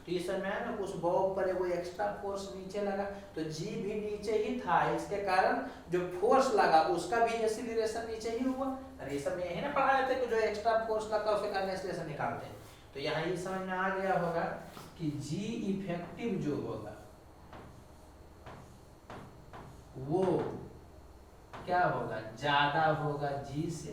तो इस समय ना उस बॉब पर वो एक्स्ट्रा फोर्स नीचे लगा, तो जी भी नीचे ही था, इसके कारण जो फोर्स लगा उसका भी एक्सीलरेशन नीचे ही हुआ। अरे ये सब यही ना पढ़ाए थे कि जो एक्स्ट्रा फोर्स लगा उसके कारण एक्सीलरेशन निकालते हैं। तो यहाँ ये समझ में आ गया होगा कि जी इफेक्टिव जो होगा वो क्या होगा, ज्यादा होगा जी से।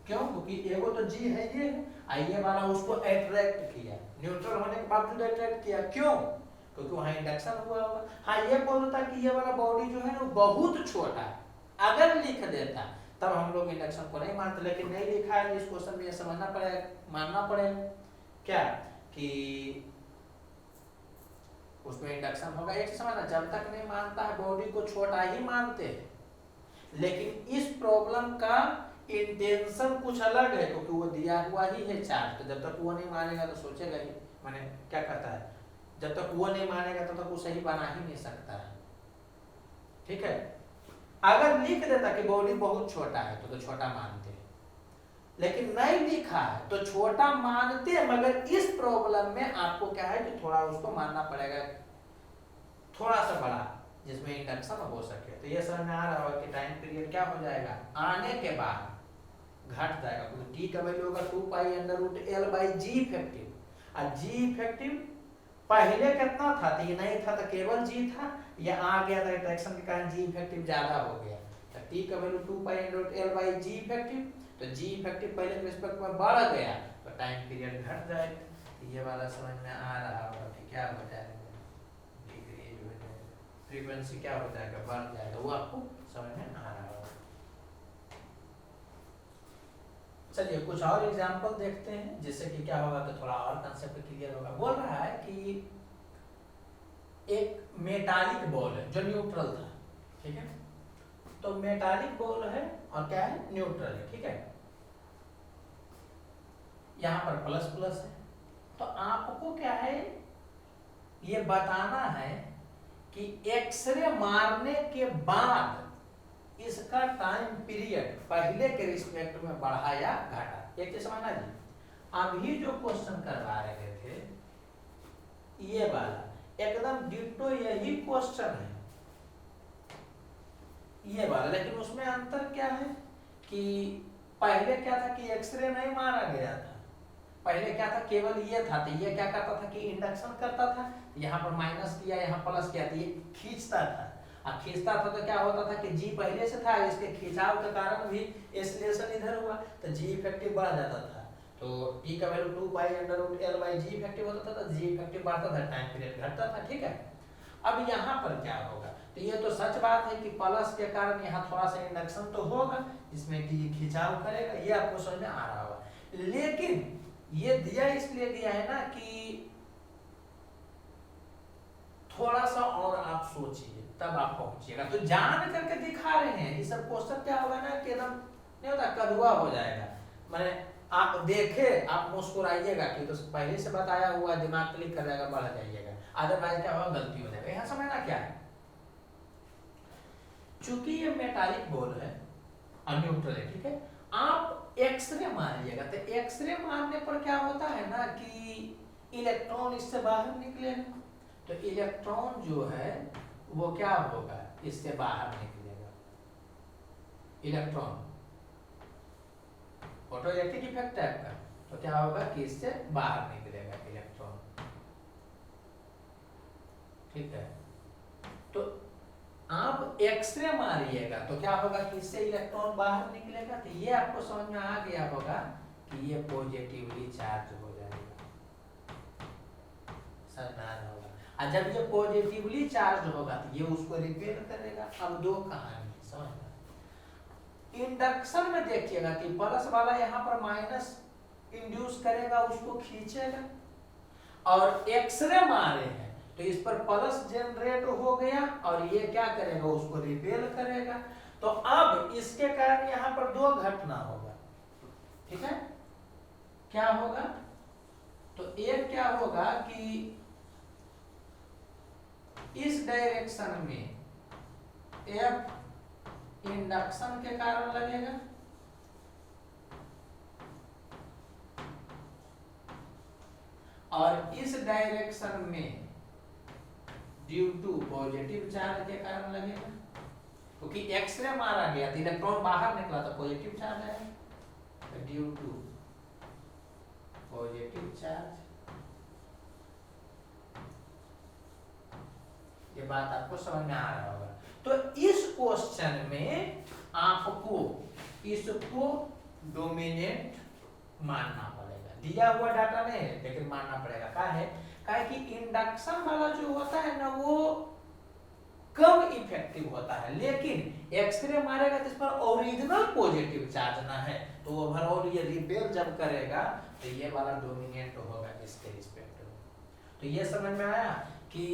क्यों? क्योंकि एगो तो जी है, ये वाला उसको अट्रैक्ट किया, न्यूट्रल होने के बावजूद अट्रैक्ट किया। क्यों? क्योंकि वहां इंडक्शन हुआ होगा। हाँ, ये बोलता कि ये वाला बॉडी जो है ना बहुत छोटा है, अगर लिख देता तब हम लोग इंडक्शन को नहीं मानते, लेकिन नहीं लिखा है। इस क्वेश्चन में ये समझना पड़ेगा, मानना पड़ेगा क्या कि उसमें इंडक्शन होगा। एक समझना, जब तक नहीं मानता है बॉडी को छोटा ही मानते हैं, लेकिन इस प्रॉब्लम का इंटेंशन कुछ अलग है, क्योंकि वो दिया हुआ ही है चार्ज। तो जब तक वो नहीं मानेगा तो सोचेगा ही, मैंने क्या कहता है, जब तक वो नहीं मानेगा तब तक वो सही बना ही नहीं सकता है। ठीक है, अगर लिख देता कि बॉडी बहुत छोटा है तो छोटा मानते, लेकिन नहीं लिखा है तो छोटा मानते, मगर इस प्रॉब्लम में आपको क्या है कि थोड़ा उसको मानना पड़ेगा थोड़ा सा बड़ा, जिसमें इंडक्शन हो सके। तो ये समझ में आ रहा होगा कि टाइम पीरियड क्या हो जाएगा, आने के बाद घट जाएगा, क्योंकि टी का वैल्यू होगा 2 pi under root L by ji effective. और जी इफेक्टिव पहले कितना था, तो ये नहीं था तो केवल जी था, ये आ गया था रिएक्शन के कारण जी इफेक्टिव ज्यादा हो गया। तो टी का value 2 pi under root L by ji effective, तो जी इफेक्टिव पहले के रिस्पेक्ट में बढ़ गया तो टाइम पीरियड घट जाएगा। तो ये वाला समझ में आ रहा होगा कि क्या हो जाएगा, फ्रीक्वेंसी क्या हो जाएगा, बढ़ जाएगा, वो आपको समझ में आ रहा होगा। चलिए कुछ और एग्जांपल देखते हैं, जिससे कि क्या होगा तो थोड़ा और कांसेप्ट क्लियर होगा। बोल रहा है कि एक मेटालिक बॉल है जो न्यूट्रल था, ठीक है, तो मेटालिक बॉल है और क्या है, न्यूट्रल है, ठीक है, यहाँ पर प्लस प्लस है। तो आपको क्या है ये बताना है कि एक्सरे मारने के बाद इसका टाइम पीरियड पहले के रिस्पेक्ट में बढ़ा या घटा। एक चीज समझना जी, अभी जो क्वेश्चन करवा रहे थे ये वाला एकदम डिट्टो यही क्वेश्चन है ये वाला, लेकिन उसमें अंतर क्या है कि पहले क्या था कि एक्सरे नहीं मारा गया था, पहले क्या था केवल ये था, तो ये क्या करता था कि इंडक्शन करता था, यहाँ पर माइनस किया यहाँ प्लस किया, तो ये खींचता था, और खींचता था तो क्या होता था कि जी पहले से था, इसके खिंचाव के कारण भी एक्सीलरेशन इधर हुआ तो जी इफेक्टिव बढ़ जाता था। तो टी का value 2 pi under root L by ji effective होता था, तो जी इफेक्टिव बढ़ता था, टाइम पीरियड घटता था, ठीक है। अब यहाँ पर क्या होगा, तो ये तो सच बात है कि प्लस के कारण यहाँ थोड़ा सा इंडक्शन तो होगा जिसमें कि खिंचाव करेगा, ये आपको समझ में आ रहा होगा। लेकिन ये दिया इसलिए दिया है ना कि थोड़ा सा और आप सोचिए तब आप पहुंचिएगा, तो जान करके दिखा रहे हैं। ये सब क्वेश्चन क्या होगा ना कि एकदम नहीं होता, कदुआ हो जाएगा, मैंने आप देखे आप मुस्कुराइएगा कि तो पहले से बताया हुआ दिमाग क्लिक कर जाएगा, बढ़ जाइएगा, अदरवाइज क्या होगा गलती हो जाएगा। यहाँ समझना क्या है, चूंकि ये मेटालिक बॉल है और न्यूट्रल है, ठीक है, आप एक्सरे मारिएगा तो एक्सरे मारने पर क्या होता है ना कि इलेक्ट्रॉन इससे बाहर निकलेगा, तो इलेक्ट्रॉन जो है वो क्या होगा, इससे बाहर निकलेगा। Electron photo electric effect type का, तो क्या होगा कि इससे बाहर निकलेगा इलेक्ट्रॉन, ठीक है। तो आप एक्सरे मारिएगा तो क्या होगा कि इससे इलेक्ट्रॉन बाहर निकलेगा, तो ये आपको समझ में आ गया होगा कि ये पॉजिटिवली चार्ज हो जाएगा, समझना होगा। और जब ये पॉजिटिवली चार्ज होगा तो ये उसको रिपेल करेगा। अब दो कहानी समझना, इंडक्शन में देखिएगा कि प्लस वाला यहाँ पर माइनस इंड्यूस करेगा, उसको खींचेगा, और एक्सरे मारे हैं तो इस पर प्लस जनरेट हो गया और ये क्या करेगा, उसको रिपेल करेगा। तो अब इसके कारण यहाँ पर दो घटना होगा, ठीक है। क्या होगा, तो एक क्या होगा कि इस डायरेक्शन में F इंडक्शन के कारण लगेगा, और इस डायरेक्शन में ड्यू टू पॉजिटिव चार्ज के कारण लगेगा, क्योंकि एक्सरे मारा गया तो इलेक्ट्रॉन बाहर निकला तो पॉजिटिव चार्ज आया, ड्यू टू पॉजिटिव चार्ज। ये बात आपको समझ में आ रहा होगा। तो इस क्वेश्चन में आपको इसको डोमिनेंट मानना पड़ेगा, दिया हुआ डाटा नहीं है लेकिन मानना पड़ेगा। क्या है कि इंडक्शन वाला जो होता है ना वो कम इफेक्टिव होता है, लेकिन एक्सरे मारेगा तो इस पर ओरिजिनल पॉजिटिव चार्ज ना है, तो ओवरऑल ये रिपेल जब करेगा तो ये वाला डोमिनेंट होगा इसके रिस्पेक्ट में। तो ये समझ में आया कि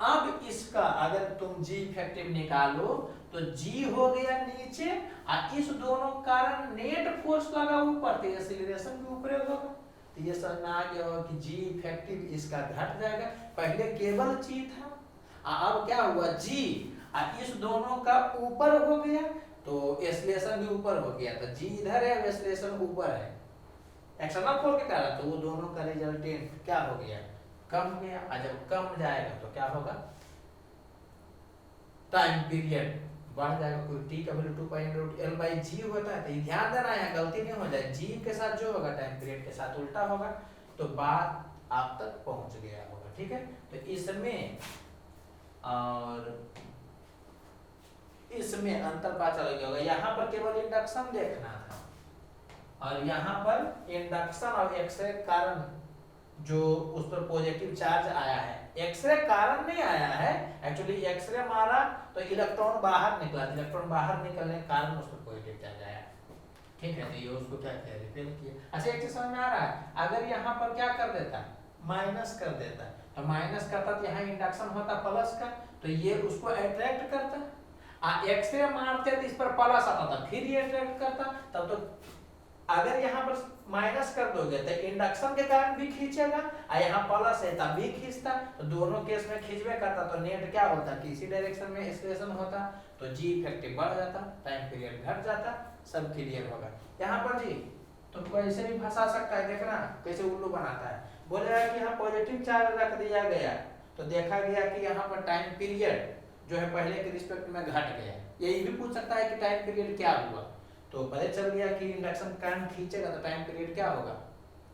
अब इसका अगर तुम G इफेक्टिव निकालो तो G हो गया नीचे और इस दोनों कारण नेट फोर्स लगा ऊपर, तो एक्सीलरेशन भी ऊपर होगा। तो ये समझ में आ गया होगा कि G इफेक्टिव इसका घट जाएगा, पहले केवल G था अब क्या हुआ G और इस दोनों का ऊपर हो गया तो एक्सीलरेशन भी ऊपर हो गया, तो G इधर है एक्सीलरेशन ऊपर है एक्सटर्नल फोर्स के कारण, तो वो दोनों का रिजल्टेंट क्या हो गया, कम गया। और जब कम जाएगा तो क्या होगा, टाइम पीरियड बढ़ जाएगा, कोई t का वैल्यू 2π√L/g होता है। तो ये ध्यान देना है, गलती नहीं हो जाए, g के साथ जो होगा टाइम पीरियड के साथ उल्टा होगा, तो बात आप तक पहुंच गया होगा। ठीक है, तो इसमें और इसमें अंतर पता चल गया होगा। यहाँ पर केवल इंडक्शन देखना था और यहाँ पर इंडक्शन और एक्सरे कारण जो उस पर पॉजिटिव चार्ज आया है, एक्सरे कारण नहीं आया है, एक्चुअली एक्सरे मारा तो इलेक्ट्रॉन बाहर निकला, इलेक्ट्रॉन बाहर निकलने के कारण उस पर पॉजिटिव चार्ज आया। ठीक है, तो ये उसको क्या किया, रिपेल किया। अच्छा एक चीज समझ में आ रहा है, अगर यहाँ पर क्या कर देता माइनस कर देता, तो माइनस करता तो यहाँ इंडक्शन होता प्लस का, तो ये उसको अट्रैक्ट करता, एक्सरे मारते तो इस पर प्लस आता था, फिर ये अट्रैक्ट करता, तब तो अगर यहाँ पर माइनस कर दोगे तो इंडक्शन के कारण भी खींचेगा और यहाँ प्लस है तब भी खींचता, तो दोनों केस में खींचवे करता, तो नेट क्या होता, किसी डायरेक्शन में एक्सीलरेशन होता, तो G इफेक्टिव बढ़ जाता, टाइम पीरियड घट जाता, सब क्लियर होगा। यहाँ पर जी तुमको ऐसे भी फंसा सकता है, देखना कैसे उल्लू बनाता है, बोलेगा कि यहाँ पॉजिटिव चार्ज रख दिया गया तो देखा गया कि यहाँ पर टाइम पीरियड जो है पहले के रिस्पेक्ट में घट गया, यही भी पूछ सकता है कि टाइम पीरियड क्या हुआ, तो पता चल गया कि इंडक्शन करंट खींचेगा तो टाइम पीरियड क्या होगा,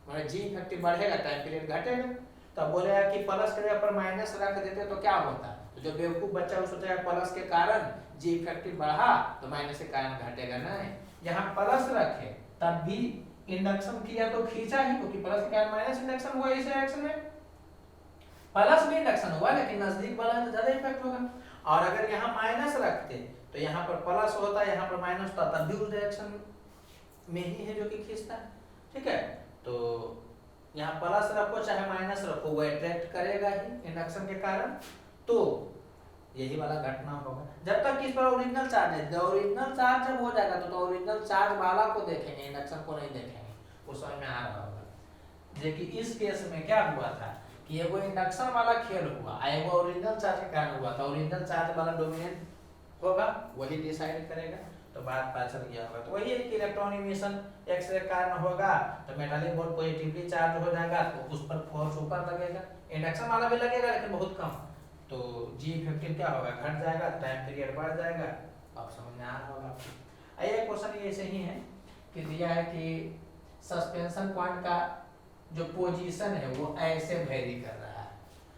मतलब G इफेक्टिव बढ़ेगा टाइम पीरियड घटेगा। तो अब बोलेगा कि प्लस के जगह पर माइनस रख देते तो क्या होता, तो जो बेवकूफ बच्चा वो सोचेगा प्लस के कारण G इफेक्टिव बढ़ा तो माइनस के कारण घटेगा, नहीं, यहाँ प्लस रखे तब भी इंडक्शन किया तो खींचा ही, क्योंकि प्लस के कारण माइनस इंडक्शन हुआ, इस डायरेक्शन में प्लस में इंडक्शन हुआ लेकिन नजदीक वाला तो ज्यादा इफेक्ट होगा। और अगर यहाँ माइनस रखते तो यहाँ पर प्लस होता, यहाँ पर माइनस होता, तब भी उस डायरेक्शन में ही है जो कि खींचता है। ठीक है, तो यहाँ प्लस रखो चाहे माइनस रखो वो अट्रैक्ट करेगा ही इंडक्शन के कारण, तो यही वाला घटना होगा। जब तक इस पर ओरिजिनल चार्ज है, ओरिजिनल चार्ज जब हो जाएगा तो ओरिजिनल चार्ज वाला को देखेंगे, इंडक्शन को नहीं देखेंगे, वो समझ में आ रहा होगा। देखिए इस केस में क्या हुआ था कि एगो इंडक्शन वाला खेल हुआ, एगो ओरिजिनल चार्ज के कारण हुआ था, ओरिजिनल चार्ज वाला डोमिनेंट होगा, वही डिसाइड करेगा, तो बात पता चल गया होगा। तो वही है कि इलेक्ट्रॉन इमिशन एक्सरे के कारण होगा तो मेटालिक बोर्ड पॉजिटिवली चार्ज हो जाएगा, तो उस पर फोर्स ऊपर लगेगा, इंडक्शन वाला भी लगेगा लेकिन बहुत कम, तो G इफेक्टिव क्या होगा, घट जाएगा, टाइम पीरियड बढ़ जाएगा। आप समझ में आ रहा होगा। ये क्वेश्चन ये सही है कि दिया है कि सस्पेंशन पॉइंट का जो पोजीशन है वो ऐसे वेरी कर रहा है,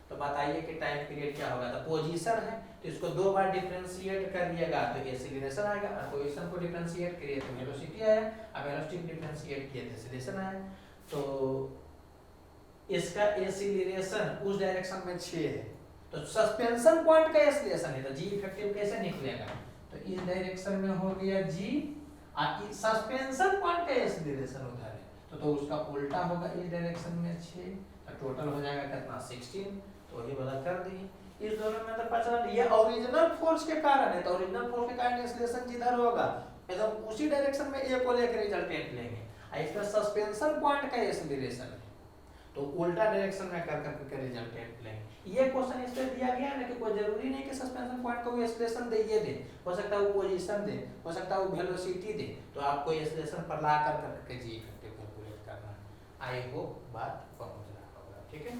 तो बताइए कि टाइम पीरियड क्या होगा। तो पोजीशन है तो इसको दो बार डिफरेंशिएट कर दिएगा तो एक्सीलरेशन आएगा, और पोजीशन को डिफरेंशिएट करिए तो वेलोसिटी आया, और वेलोसिटी डिफरेंशिएट किए तो एक्सीलरेशन आया। तो इसका एक्सीलरेशन उस डायरेक्शन में 6 है, तो सस्पेंशन पॉइंट का एक्सीलरेशन है, तो G इफेक्टिव कैसे निकलेगा, तो इस डायरेक्शन में हो गया G और सस्पेंशन पॉइंट का एक्सीलरेशन उधर है, तो उसका उल्टा होगा, इस डायरेक्शन में 6, तो टोटल हो जाएगा कितना 16, तो वही वाला कर दिए। इस दोनों में अंतर पता चला, ये ओरिजिनल फोर्स के कारण है, तो ओरिजिनल फोर्स के कारण एक्सीलरेशन जिधर होगा मतलब उसी डायरेक्शन में A को लेकर रिजल्टेंट लेंगे, और इसका सस्पेंशन पॉइंट का एक्सीलरेशन है, तो उल्टा डायरेक्शन में कर करके रिजल्टेंट लेंगे। ये क्वेश्चन इसलिए दिया गया है ना कि कोई जरूरी नहीं कि सस्पेंशन पॉइंट को एक्सप्रेशन दे ये दे, हो सकता है वो पोजीशन दे, हो सकता है वो वेलोसिटी दे, तो आपको एक्सप्रेशन पर ला कर करके जी इफेक्टिव कैलकुलेट करना है। आई होप बात पहुंच रहा होगा, ठीक है।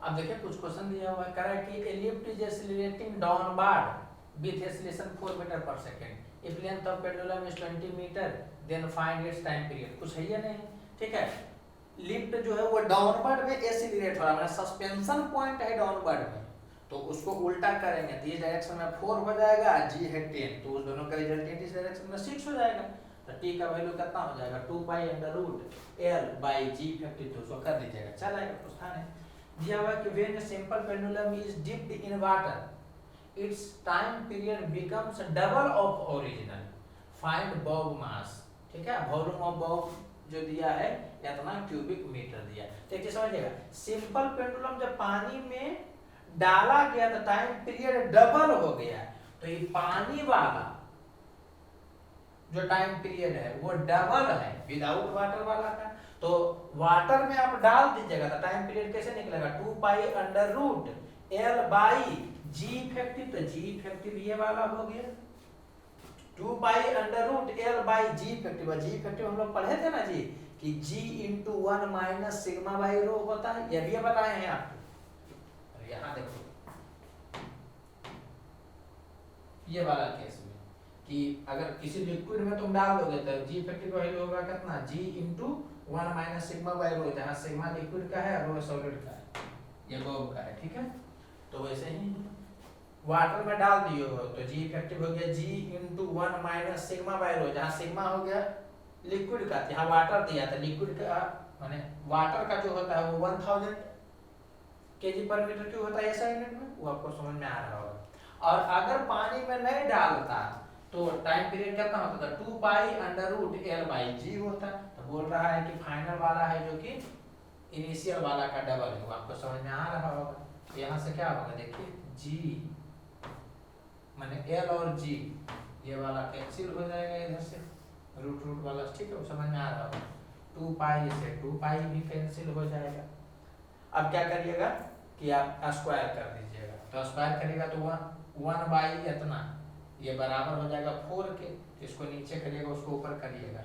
अब देखिए कुछ क्वेश्चन दिया हुआ है, कह रहा है कि a lift is accelerating downward with acceleration 4 metre पर second, if length of pendulum is 20 metre then find its time period। कुछ है या नहीं, ठीक है। लिफ्ट जो है वो डाउनवर्ड में एक्सीलरेट हो रहा है, सस्पेंशन पॉइंट है डाउनवर्ड में, तो उसको उल्टा करेंगे तो इस डायरेक्शन में 4 हो जाएगा, जी है 10, तो उस दोनों का रिजल्टेंट इस डायरेक्शन में 6 हो जाएगा। तो टी का वैल्यू कितना हो जाएगा, 2 pi under root L by g 52, सो कर दीजिएगा, चल आएगा कुछ था नहीं। दिया हुआ कि when simple pendulum is dipped in water its time period becomes double of original, find bob mass, ठीक है। वॉल्यूम ऑफ बॉब जो दिया है इतना क्यूबिक मीटर दिया, ठीक है। समझिएगा सिंपल पेंडुलम जब पानी में डाला गया तो टाइम पीरियड डबल हो गया, तो ये पानी वाला जो टाइम पीरियड है वो डबल है विदाउट वाटर वाला का। तो वाटर में आप डाल दीजिएगा तो टाइम पीरियड कैसे निकलेगा, 2 pi under root L by ji effective, तो जी इफेक्टिव ये वाला हो गया 2 pi under root L by ji effective. Ji effective हम लोग पढ़े थे ना जी कि g into 1 minus sigma by rho होता है, ये भी बताए हैं आपको। यहाँ देखो ये वाला केस में कि अगर किसी लिक्विड में तुम डाल दोगे तो जी इफेक्टिव का वैल्यू होगा कितना, g into 1 minus sigma by rho, जहाँ सिग्मा लिक्विड का है रो सॉलिड का है, ये बॉब का है, ठीक है। तो वैसे ही वाटर में डाल दिए हो तो जी इफेक्टिव हो गया g into 1 minus sigma by rho, जहाँ सिग्मा हो गया लिक्विड का, यहाँ वाटर दिया था लिक्विड का, माने वाटर का जो होता है वो 1000 केजी पर मीटर क्यूब होता है ऐसा यूनिट में, वो आपको समझ में आ रहा होगा। और अगर पानी में नहीं डालता तो टाइम पीरियड कितना होता था, 2 pi under root L by g होता। तो बोल रहा है कि फाइनल वाला है जो कि इनिशियल वाला का डबल है, वो आपको समझ में आ रहा होगा। तो यहाँ से क्या होगा देखिए, जी माने एल और जी ये वाला कैंसिल हो जाएगा इधर से, रूट रूट वाला, ठीक है, वो समझ में आ रहा होगा। 2 पाई से 2 पाई भी कैंसिल हो जाएगा। अब क्या करिएगा कि आप स्क्वायर कर दीजिएगा, तो स्क्वायर करेगा तो 1 बाई इतना ये बराबर हो जाएगा 4 के, इसको नीचे करिएगा उसको ऊपर करिएगा,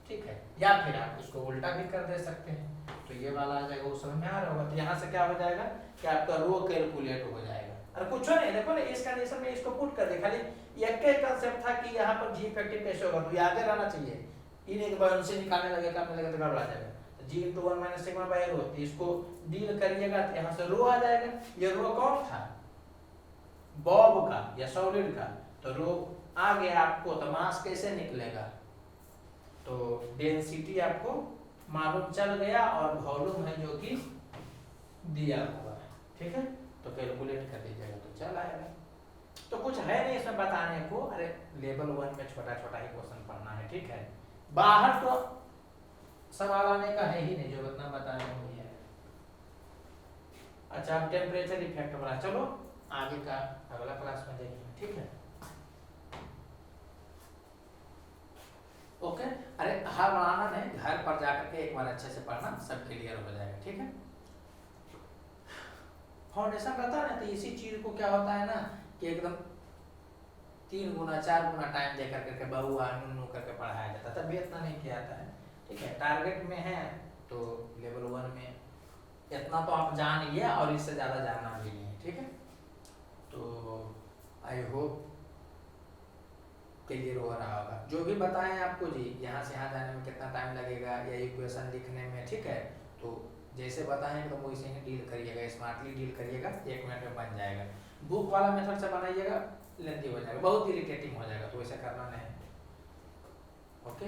ठीक है। या फिर आप उसको उल्टा भी कर दे सकते हैं, तो ये वाला आ जाएगा, वो समझ में आ रहा होगा। तो यहाँ से क्या हो जाएगा कि आपका रो कैलकुलेट हो जाएगा। और कुछ नहीं, देखो ना इस कंडीशन में इसको पुट कर दे, खाली एक ही कांसेप्ट था कि यहाँ पर जी इफेक्टिव कैसे होगा, तो याद रहना चाहिए। इन एक बार उनसे निकालने लगे करने लगे तो गड़बड़ा जाएगा। तो g into 1 minus sigma by rho, तो इसको डील करिएगा तो यहाँ से रो आ जाएगा। ये रो कौन था, बॉब का या सॉलिड का, तो रो आ गया आपको। तो मास कैसे निकलेगा, तो डेंसिटी आपको मालूम चल गया और वॉल्यूम है जो कि दिया हुआ है, ठीक है। तो कैलकुलेट कर लीजिएगा तो चल आएगा। तो कुछ है नहीं इसमें बताने को, अरे लेवल 1 में छोटा छोटा ही क्वेश्चन पढ़ना है, ठीक है। बाहर तो सवाल आने का है ही नहीं, जो इतना बताने को ही है। अच्छा अब टेम्परेचर इफेक्ट वाला, चलो आगे का अगला क्लास में देखेंगे, ठीक है। ओके, अरे हर बनाना नहीं, घर पर जाकर के एक बार अच्छे से पढ़ना, सब क्लियर हो जाएगा, ठीक है। फाउंडेशन रहता है ना, तो इसी चीज को क्या होता है ना कि एकदम 3 गुना 4 गुना टाइम दे करके बहुआ नुनू करके पढ़ाया जाता, तब भी इतना नहीं किया जाता है, ठीक है। टारगेट में है तो लेवल 1 में इतना तो आप जानिए और इससे ज़्यादा जानना भी नहीं है, ठीक है। तो आई होप क्लियर हो रहा होगा। जो भी बताएं आपको जी, यहाँ से यहाँ जाने में कितना टाइम लगेगा या इक्वेशन लिखने में, ठीक है। तो जैसे बताएं तो वैसे ही डील करिएगा, स्मार्टली डील करिएगा, 1 मिनट में बन जाएगा। बुक वाला मेथड से बनाइएगा लेंथी हो जाएगा, बहुत इरिटेटिंग हो जाएगा, तो वैसे करना नहीं, ओके।